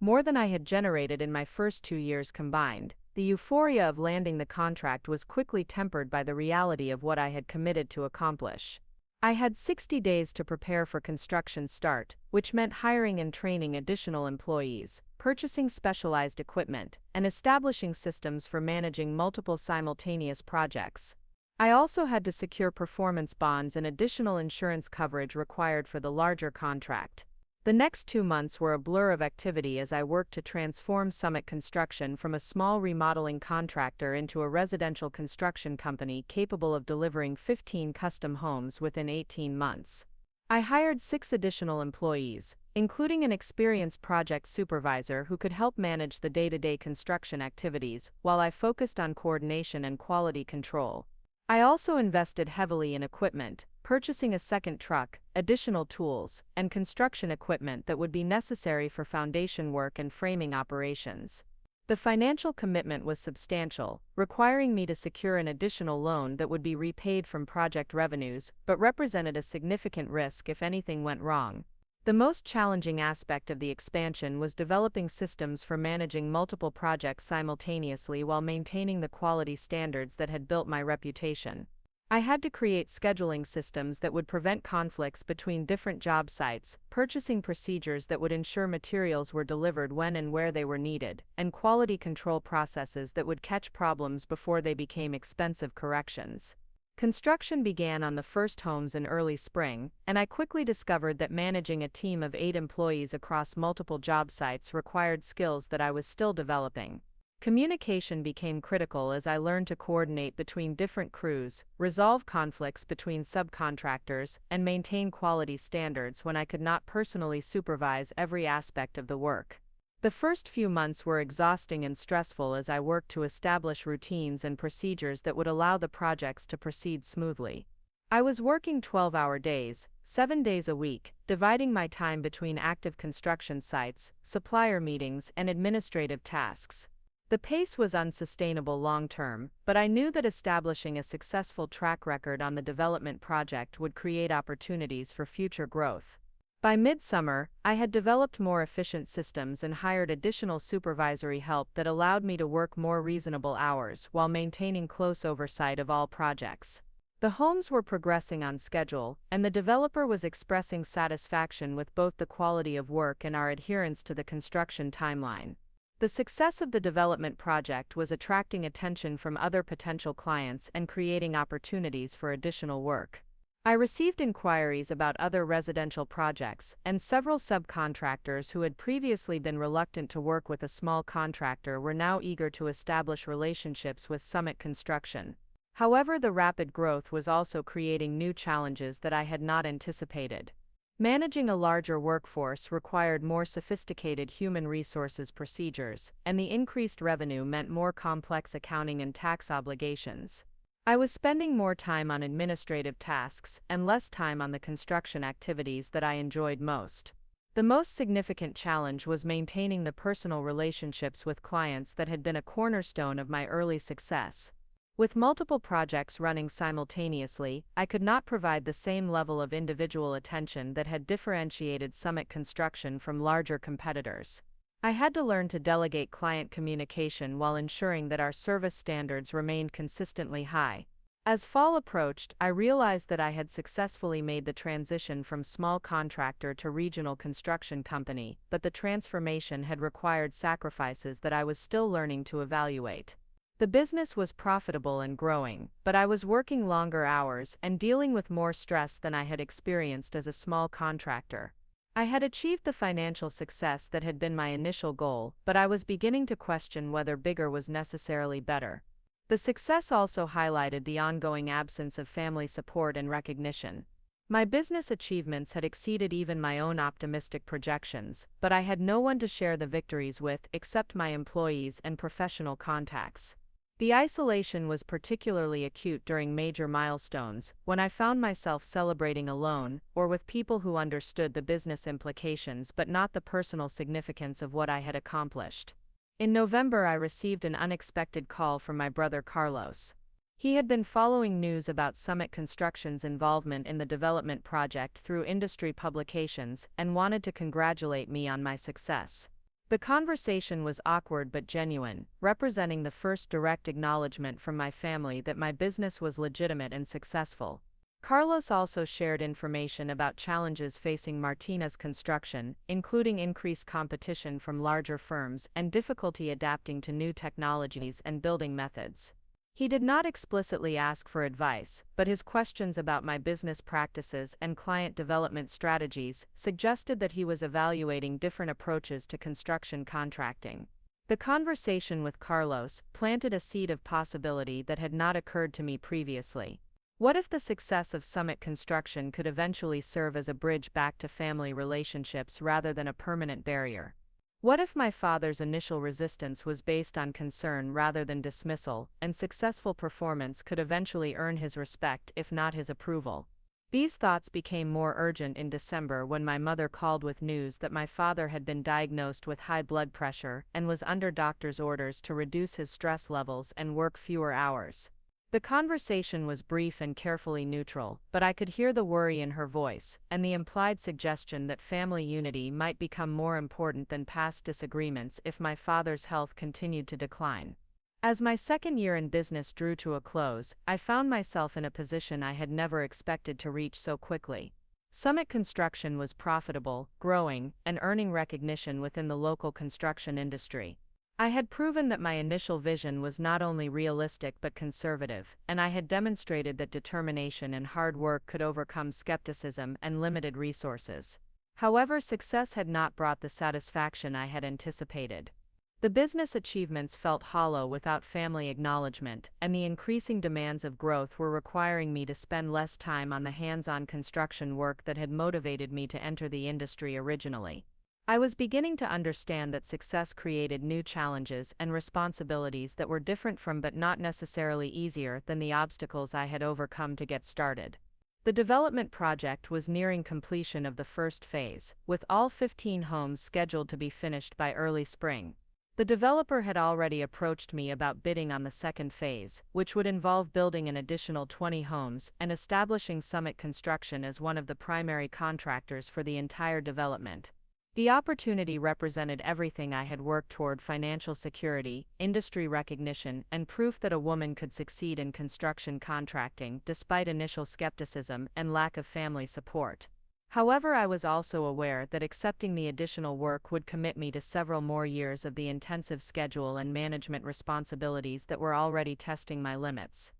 more than I had generated in my first 2 years combined. The euphoria of landing the contract was quickly tempered by the reality of what I had committed to accomplish. I had 60 days to prepare for construction start, which meant hiring and training additional employees, purchasing specialized equipment, and establishing systems for managing multiple simultaneous projects. I also had to secure performance bonds and additional insurance coverage required for the larger contract. The next 2 months were a blur of activity as I worked to transform Summit Construction from a small remodeling contractor into a residential construction company capable of delivering 15 custom homes within 18 months. I hired 6 additional employees, including an experienced project supervisor who could help manage the day-to-day construction activities while I focused on coordination and quality control. I also invested heavily in equipment, purchasing a second truck, additional tools, and construction equipment that would be necessary for foundation work and framing operations. The financial commitment was substantial, requiring me to secure an additional loan that would be repaid from project revenues, but represented a significant risk if anything went wrong. The most challenging aspect of the expansion was developing systems for managing multiple projects simultaneously while maintaining the quality standards that had built my reputation. I had to create scheduling systems that would prevent conflicts between different job sites, purchasing procedures that would ensure materials were delivered when and where they were needed, and quality control processes that would catch problems before they became expensive corrections. Construction began on the first homes in early spring, and I quickly discovered that managing a team of 8 employees across multiple job sites required skills that I was still developing. Communication became critical as I learned to coordinate between different crews, resolve conflicts between subcontractors, and maintain quality standards when I could not personally supervise every aspect of the work. The first few months were exhausting and stressful as I worked to establish routines and procedures that would allow the projects to proceed smoothly. I was working 12-hour days, 7 days a week, dividing my time between active construction sites, supplier meetings, and administrative tasks. The pace was unsustainable long-term, but I knew that establishing a successful track record on the development project would create opportunities for future growth. By midsummer, I had developed more efficient systems and hired additional supervisory help that allowed me to work more reasonable hours while maintaining close oversight of all projects. The homes were progressing on schedule, and the developer was expressing satisfaction with both the quality of work and our adherence to the construction timeline. The success of the development project was attracting attention from other potential clients and creating opportunities for additional work. I received inquiries about other residential projects, and several subcontractors who had previously been reluctant to work with a small contractor were now eager to establish relationships with Summit Construction. However, the rapid growth was also creating new challenges that I had not anticipated. Managing a larger workforce required more sophisticated human resources procedures, and the increased revenue meant more complex accounting and tax obligations. I was spending more time on administrative tasks and less time on the construction activities that I enjoyed most. The most significant challenge was maintaining the personal relationships with clients that had been a cornerstone of my early success. With multiple projects running simultaneously, I could not provide the same level of individual attention that had differentiated Summit Construction from larger competitors. I had to learn to delegate client communication while ensuring that our service standards remained consistently high. As fall approached, I realized that I had successfully made the transition from small contractor to regional construction company, but the transformation had required sacrifices that I was still learning to evaluate. The business was profitable and growing, but I was working longer hours and dealing with more stress than I had experienced as a small contractor. I had achieved the financial success that had been my initial goal, but I was beginning to question whether bigger was necessarily better. The success also highlighted the ongoing absence of family support and recognition. My business achievements had exceeded even my own optimistic projections, but I had no one to share the victories with except my employees and professional contacts. The isolation was particularly acute during major milestones, when I found myself celebrating alone, or with people who understood the business implications but not the personal significance of what I had accomplished. In November, I received an unexpected call from my brother Carlos. He had been following news about Summit Construction's involvement in the development project through industry publications and wanted to congratulate me on my success. The conversation was awkward but genuine, representing the first direct acknowledgement from my family that my business was legitimate and successful. Carlos also shared information about challenges facing Martinez Construction, including increased competition from larger firms and difficulty adapting to new technologies and building methods. He did not explicitly ask for advice, but his questions about my business practices and client development strategies suggested that he was evaluating different approaches to construction contracting. The conversation with Carlos planted a seed of possibility that had not occurred to me previously. What if the success of Summit Construction could eventually serve as a bridge back to family relationships rather than a permanent barrier? What if my father's initial resistance was based on concern rather than dismissal, and successful performance could eventually earn his respect if not his approval? These thoughts became more urgent in December when my mother called with news that my father had been diagnosed with high blood pressure and was under doctor's orders to reduce his stress levels and work fewer hours. The conversation was brief and carefully neutral, but I could hear the worry in her voice, and the implied suggestion that family unity might become more important than past disagreements if my father's health continued to decline. As my second year in business drew to a close, I found myself in a position I had never expected to reach so quickly. Summit Construction was profitable, growing, and earning recognition within the local construction industry. I had proven that my initial vision was not only realistic but conservative, and I had demonstrated that determination and hard work could overcome skepticism and limited resources. However, success had not brought the satisfaction I had anticipated. The business achievements felt hollow without family acknowledgement, and the increasing demands of growth were requiring me to spend less time on the hands-on construction work that had motivated me to enter the industry originally. I was beginning to understand that success created new challenges and responsibilities that were different from but not necessarily easier than the obstacles I had overcome to get started. The development project was nearing completion of the first phase, with all 15 homes scheduled to be finished by early spring. The developer had already approached me about bidding on the second phase, which would involve building an additional 20 homes and establishing Summit Construction as one of the primary contractors for the entire development. The opportunity represented everything I had worked toward: financial security, industry recognition, and proof that a woman could succeed in construction contracting despite initial skepticism and lack of family support. However, I was also aware that accepting the additional work would commit me to several more years of the intensive schedule and management responsibilities that were already testing my limits.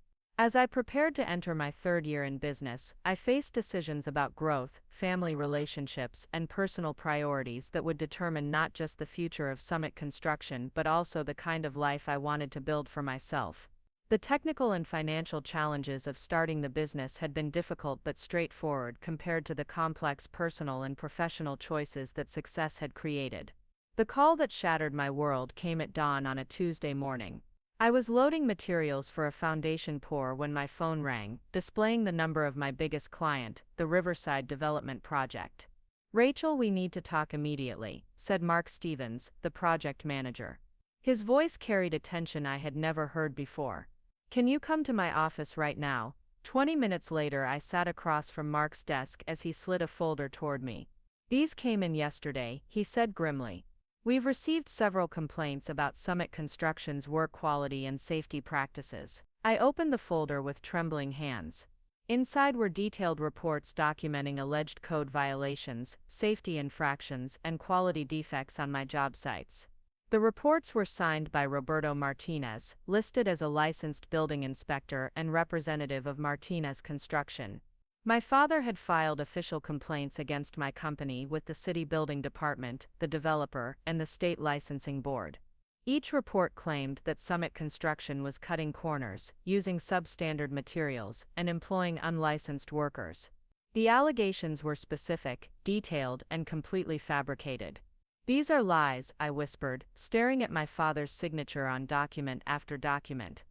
As I prepared to enter my third year in business, I faced decisions about growth, family relationships, and personal priorities that would determine not just the future of Summit Construction but also the kind of life I wanted to build for myself. The technical and financial challenges of starting the business had been difficult but straightforward compared to the complex personal and professional choices that success had created. The call that shattered my world came at dawn on a Tuesday morning. I was loading materials for a foundation pour when my phone rang, displaying the number of my biggest client, the Riverside Development Project. "Rachel, we need to talk immediately," said Mark Stevens, the project manager. His voice carried a tension I had never heard before. "Can you come to my office right now?" 20 minutes later, I sat across from Mark's desk as he slid a folder toward me. "These came in yesterday," he said grimly. "We've received several complaints about Summit Construction's work quality and safety practices." I opened the folder with trembling hands. Inside were detailed reports documenting alleged code violations, safety infractions, and quality defects on my job sites. The reports were signed by Roberto Martinez, listed as a licensed building inspector and representative of Martinez Construction. My father had filed official complaints against my company with the city building department, the developer, and the state licensing board. Each report claimed that Summit Construction was cutting corners, using substandard materials, and employing unlicensed workers. The allegations were specific, detailed, and completely fabricated. "These are lies," I whispered, staring at my father's signature on document after document.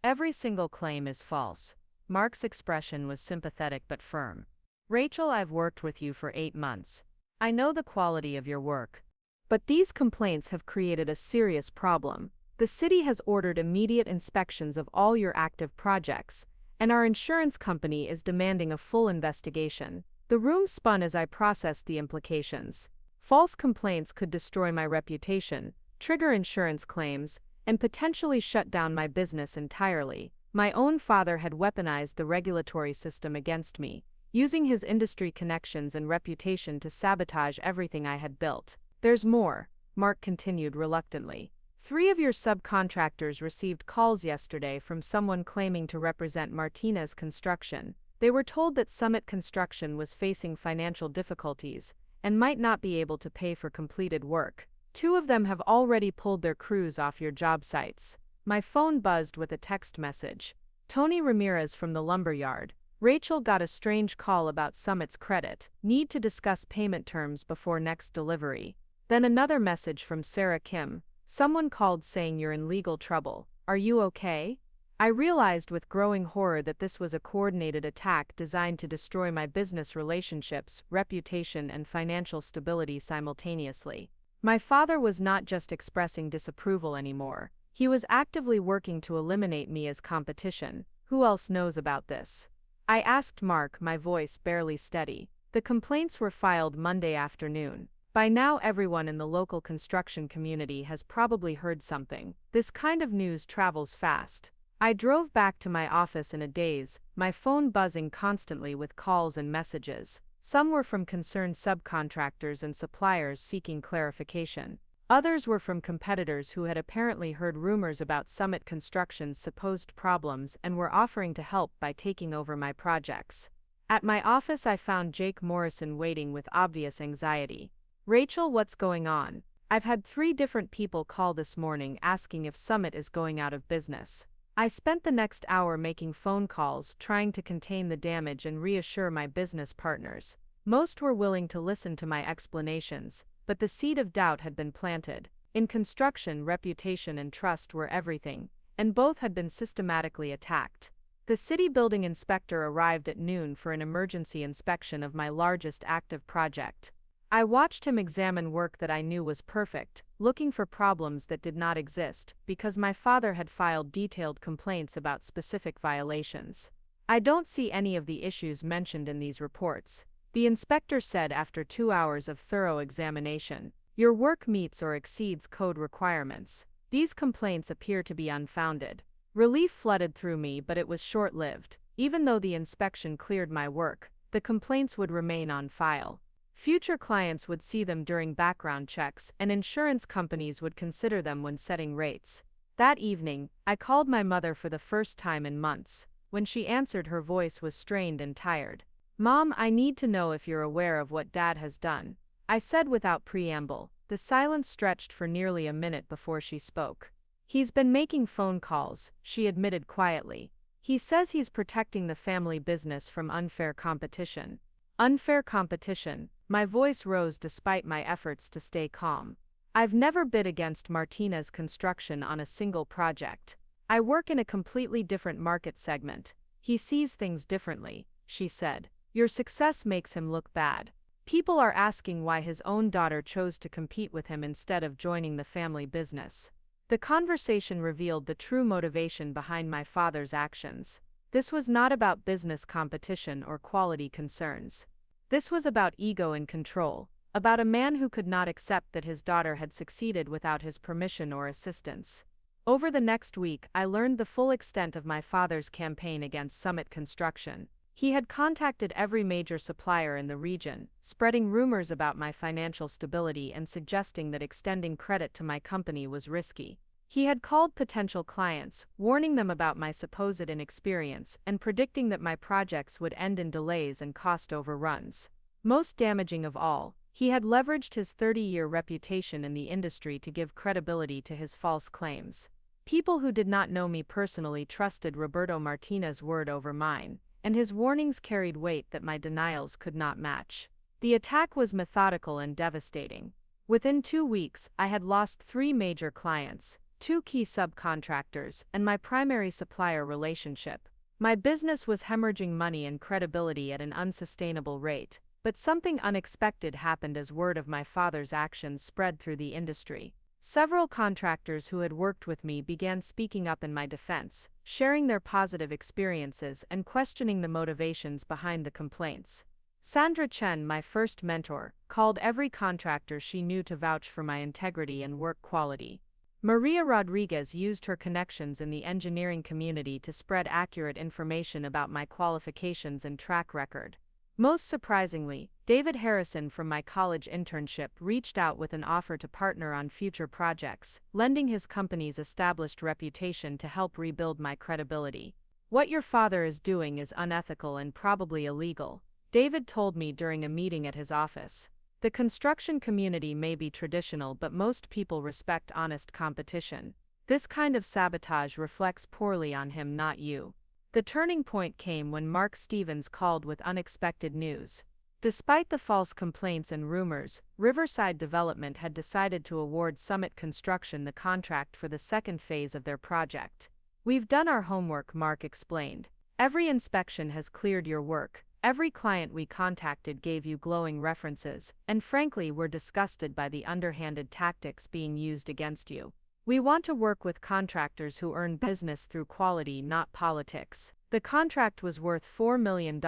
"Every single claim is false." Mark's expression was sympathetic but firm. "Rachel, I've worked with you for 8 months. I know the quality of your work. But these complaints have created a serious problem. The city has ordered immediate inspections of all your active projects, and our insurance company is demanding a full investigation." The room spun as I processed the implications. False complaints could destroy my reputation, trigger insurance claims, and potentially shut down my business entirely. My own father had weaponized the regulatory system against me, using his industry connections and reputation to sabotage everything I had built. "There's more," Mark continued reluctantly. 3 of your subcontractors received calls yesterday from someone claiming to represent Martinez Construction. They were told that Summit Construction was facing financial difficulties and might not be able to pay for completed work. 2 of them have already pulled their crews off your job sites. My phone buzzed with a text message. "Tony Ramirez from the lumberyard. Rachel got a strange call about Summit's credit. Need to discuss payment terms before next delivery." Then another message from Sarah Kim. "Someone called saying you're in legal trouble. Are you okay?" I realized with growing horror that this was a coordinated attack designed to destroy my business relationships, reputation, and financial stability simultaneously. My father was not just expressing disapproval anymore. He was actively working to eliminate me as competition. "Who else knows about this?" I asked Mark, my voice barely steady. The complaints were filed Monday afternoon. By now everyone in the local construction community has probably heard something. This kind of news travels fast. I drove back to my office in a daze, my phone buzzing constantly with calls and messages. Some were from concerned subcontractors and suppliers seeking clarification. Others were from competitors who had apparently heard rumors about Summit Construction's supposed problems and were offering to help by taking over my projects. At my office, I found Jake Morrison waiting with obvious anxiety. "Rachel, what's going on? I've had 3 different people call this morning asking if Summit is going out of business." I spent the next hour making phone calls, trying to contain the damage and reassure my business partners. Most were willing to listen to my explanations, but the seed of doubt had been planted. In construction, reputation and trust were everything, and both had been systematically attacked. The city building inspector arrived at noon for an emergency inspection of my largest active project. I watched him examine work that I knew was perfect, looking for problems that did not exist, because my father had filed detailed complaints about specific violations. "I don't see any of the issues mentioned in these reports," the inspector said after 2 hours of thorough examination. "Your work meets or exceeds code requirements. These complaints appear to be unfounded." Relief flooded through me, but it was short-lived. Even though the inspection cleared my work, the complaints would remain on file. Future clients would see them during background checks, and insurance companies would consider them when setting rates. That evening, I called my mother for the first time in months. When she answered, her voice was strained and tired. "Mom, I need to know if you're aware of what Dad has done," I said without preamble. The silence stretched for nearly a minute before she spoke. He's been making phone calls, she admitted quietly. He says he's protecting the family business from unfair competition. Unfair competition. My voice rose despite my efforts to stay calm. I've never bid against Martinez Construction on a single project. I work in a completely different market segment. He sees things differently, she said. Your success makes him look bad. People are asking why his own daughter chose to compete with him instead of joining the family business. The conversation revealed the true motivation behind my father's actions. This was not about business competition or quality concerns. This was about ego and control, about a man who could not accept that his daughter had succeeded without his permission or assistance. Over the next week, I learned the full extent of my father's campaign against Summit Construction. He had contacted every major supplier in the region, spreading rumors about my financial stability and suggesting that extending credit to my company was risky. He had called potential clients, warning them about my supposed inexperience and predicting that my projects would end in delays and cost overruns. Most damaging of all, he had leveraged his 30-year reputation in the industry to give credibility to his false claims. People who did not know me personally trusted Roberto Martinez's word over mine, and his warnings carried weight that my denials could not match. The attack was methodical and devastating. Within 2 weeks, I had lost 3 major clients, 2 key subcontractors, and my primary supplier relationship. My business was hemorrhaging money and credibility at an unsustainable rate, but something unexpected happened as word of my father's actions spread through the industry. Several contractors who had worked with me began speaking up in my defense, sharing their positive experiences and questioning the motivations behind the complaints. Sandra Chen, my first mentor, called every contractor she knew to vouch for my integrity and work quality. Maria Rodriguez used her connections in the engineering community to spread accurate information about my qualifications and track record. Most surprisingly, David Harrison from my college internship reached out with an offer to partner on future projects, lending his company's established reputation to help rebuild my credibility. What your father is doing is unethical and probably illegal, David told me during a meeting at his office. The construction community may be traditional, but most people respect honest competition. This kind of sabotage reflects poorly on him, not you. The turning point came when Mark Stevens called with unexpected news. Despite the false complaints and rumors, Riverside Development had decided to award Summit Construction the contract for the second phase of their project. We've done our homework, Mark explained. Every inspection has cleared your work. Every client we contacted gave you glowing references, and frankly, we're disgusted by the underhanded tactics being used against you. We want to work with contractors who earn business through quality, not politics. The contract was worth $4 million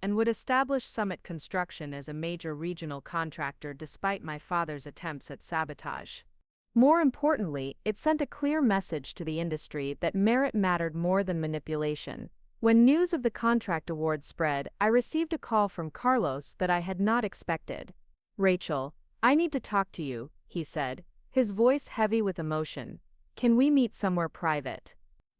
and would establish Summit Construction as a major regional contractor despite my father's attempts at sabotage. More importantly, it sent a clear message to the industry that merit mattered more than manipulation. When news of the contract award spread, I received a call from Carlos that I had not expected. "Rachel, I need to talk to you," he said, his voice heavy with emotion. "Can we meet somewhere private?"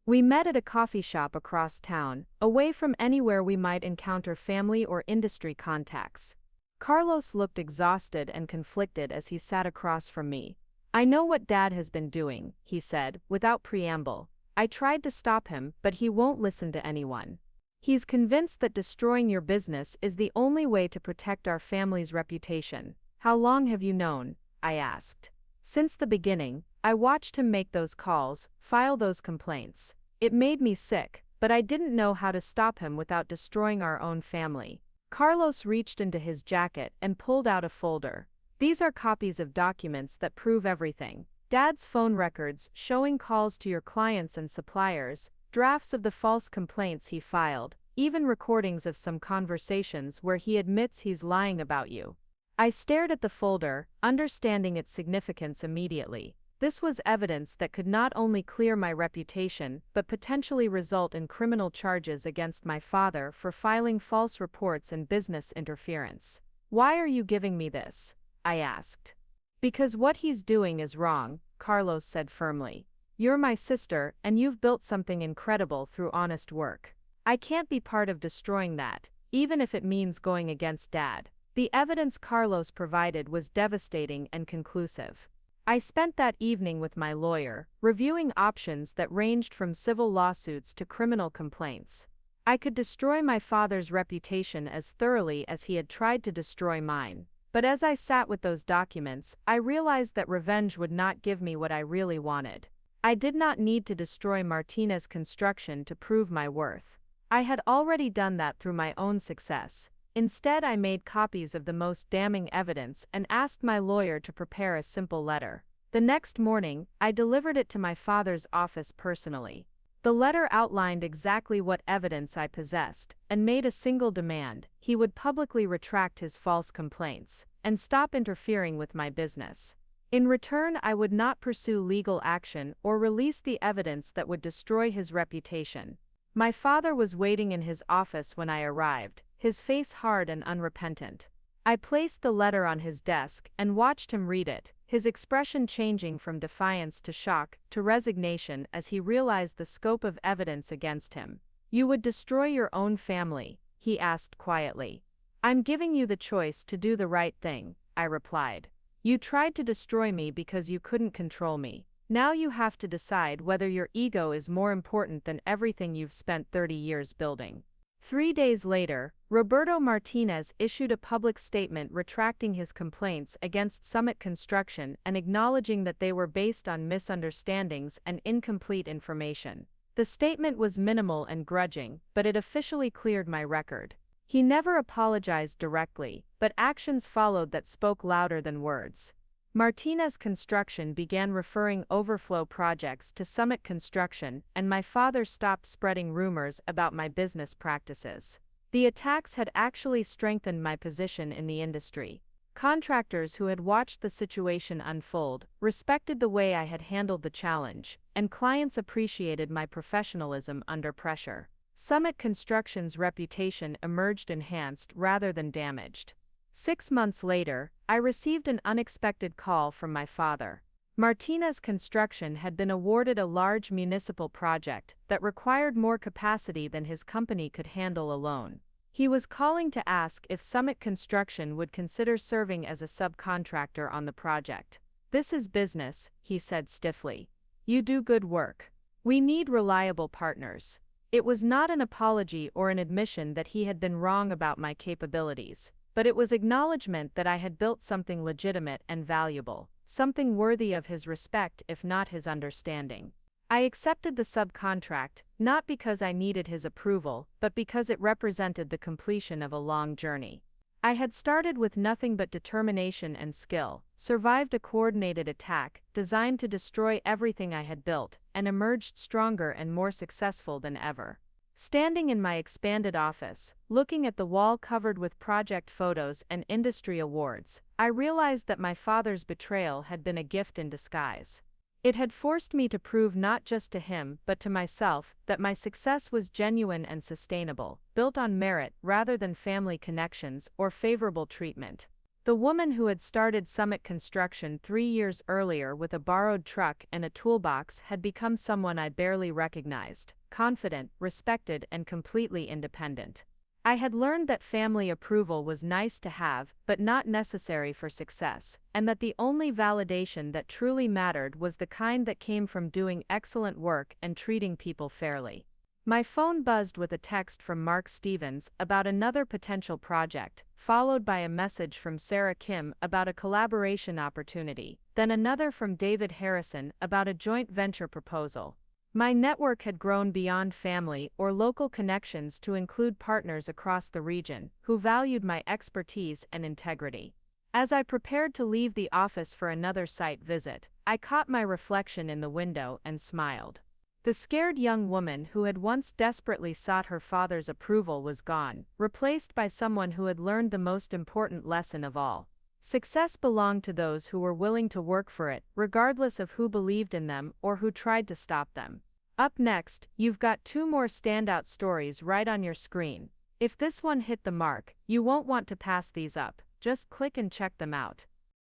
We met at a coffee shop across town, away from anywhere we might encounter family or industry contacts. Carlos looked exhausted and conflicted as he sat across from me. "I know what Dad has been doing," he said, without preamble. "I tried to stop him, but he won't listen to anyone. He's convinced that destroying your business is the only way to protect our family's reputation." "How long have you known?" I asked. "Since the beginning. I watched him make those calls, file those complaints. It made me sick, but I didn't know how to stop him without destroying our own family." Carlos reached into his jacket and pulled out a folder. "These are copies of documents that prove everything. Dad's phone records showing calls to your clients and suppliers, drafts of the false complaints he filed, even recordings of some conversations where he admits he's lying about you." I stared at the folder, understanding its significance immediately. This was evidence that could not only clear my reputation, but potentially result in criminal charges against my father for filing false reports and business interference. "Why are you giving me this?" I asked. "Because what he's doing is wrong," Carlos said firmly. "You're my sister, and you've built something incredible through honest work. I can't be part of destroying that, even if it means going against Dad." The evidence Carlos provided was devastating and conclusive. I spent that evening with my lawyer, reviewing options that ranged from civil lawsuits to criminal complaints. I could destroy my father's reputation as thoroughly as he had tried to destroy mine. But as I sat with those documents, I realized that revenge would not give me what I really wanted. I did not need to destroy Martinez Construction to prove my worth. I had already done that through my own success. Instead, I made copies of the most damning evidence and asked my lawyer to prepare a simple letter. The next morning, I delivered it to my father's office personally. The letter outlined exactly what evidence I possessed and made a single demand: he would publicly retract his false complaints and stop interfering with my business. In return, I would not pursue legal action or release the evidence that would destroy his reputation. My father was waiting in his office when I arrived, his face hard and unrepentant. I placed the letter on his desk and watched him read it, his expression changing from defiance to shock to resignation as he realized the scope of evidence against him. "You would destroy your own family?" he asked quietly. "I'm giving you the choice to do the right thing," I replied. "You tried to destroy me because you couldn't control me. Now you have to decide whether your ego is more important than everything you've spent 30 years building." 3 days later, Roberto Martinez issued a public statement retracting his complaints against Summit Construction and acknowledging that they were based on misunderstandings and incomplete information. The statement was minimal and grudging, but it officially cleared my record. He never apologized directly, but actions followed that spoke louder than words. Martinez Construction began referring overflow projects to Summit Construction, and my father stopped spreading rumors about my business practices. The attacks had actually strengthened my position in the industry. Contractors who had watched the situation unfold respected the way I had handled the challenge, and clients appreciated my professionalism under pressure. Summit Construction's reputation emerged enhanced rather than damaged. 6 months later, I received an unexpected call from my father. Martinez Construction had been awarded a large municipal project that required more capacity than his company could handle alone. He was calling to ask if Summit Construction would consider serving as a subcontractor on the project. "This is business," he said stiffly. "You do good work. We need reliable partners." It was not an apology or an admission that he had been wrong about my capabilities, but it was acknowledgement that I had built something legitimate and valuable, something worthy of his respect if not his understanding. I accepted the subcontract, not because I needed his approval, but because it represented the completion of a long journey. I had started with nothing but determination and skill, survived a coordinated attack designed to destroy everything I had built, and emerged stronger and more successful than ever. Standing in my expanded office, looking at the wall covered with project photos and industry awards, I realized that my father's betrayal had been a gift in disguise. It had forced me to prove not just to him but to myself that my success was genuine and sustainable, built on merit rather than family connections or favorable treatment. The woman who had started Summit Construction 3 years earlier with a borrowed truck and a toolbox had become someone I barely recognized: confident, respected, and completely independent. I had learned that family approval was nice to have, but not necessary for success, and that the only validation that truly mattered was the kind that came from doing excellent work and treating people fairly. My phone buzzed with a text from Mark Stevens about another potential project, followed by a message from Sarah Kim about a collaboration opportunity, then another from David Harrison about a joint venture proposal. My network had grown beyond family or local connections to include partners across the region who valued my expertise and integrity. As I prepared to leave the office for another site visit, I caught my reflection in the window and smiled. The scared young woman who had once desperately sought her father's approval was gone, replaced by someone who had learned the most important lesson of all. Success belonged to those who were willing to work for it, regardless of who believed in them or who tried to stop them. Up next, you've got 2 more standout stories right on your screen. If this one hit the mark, you won't want to pass these up, just click and check them out.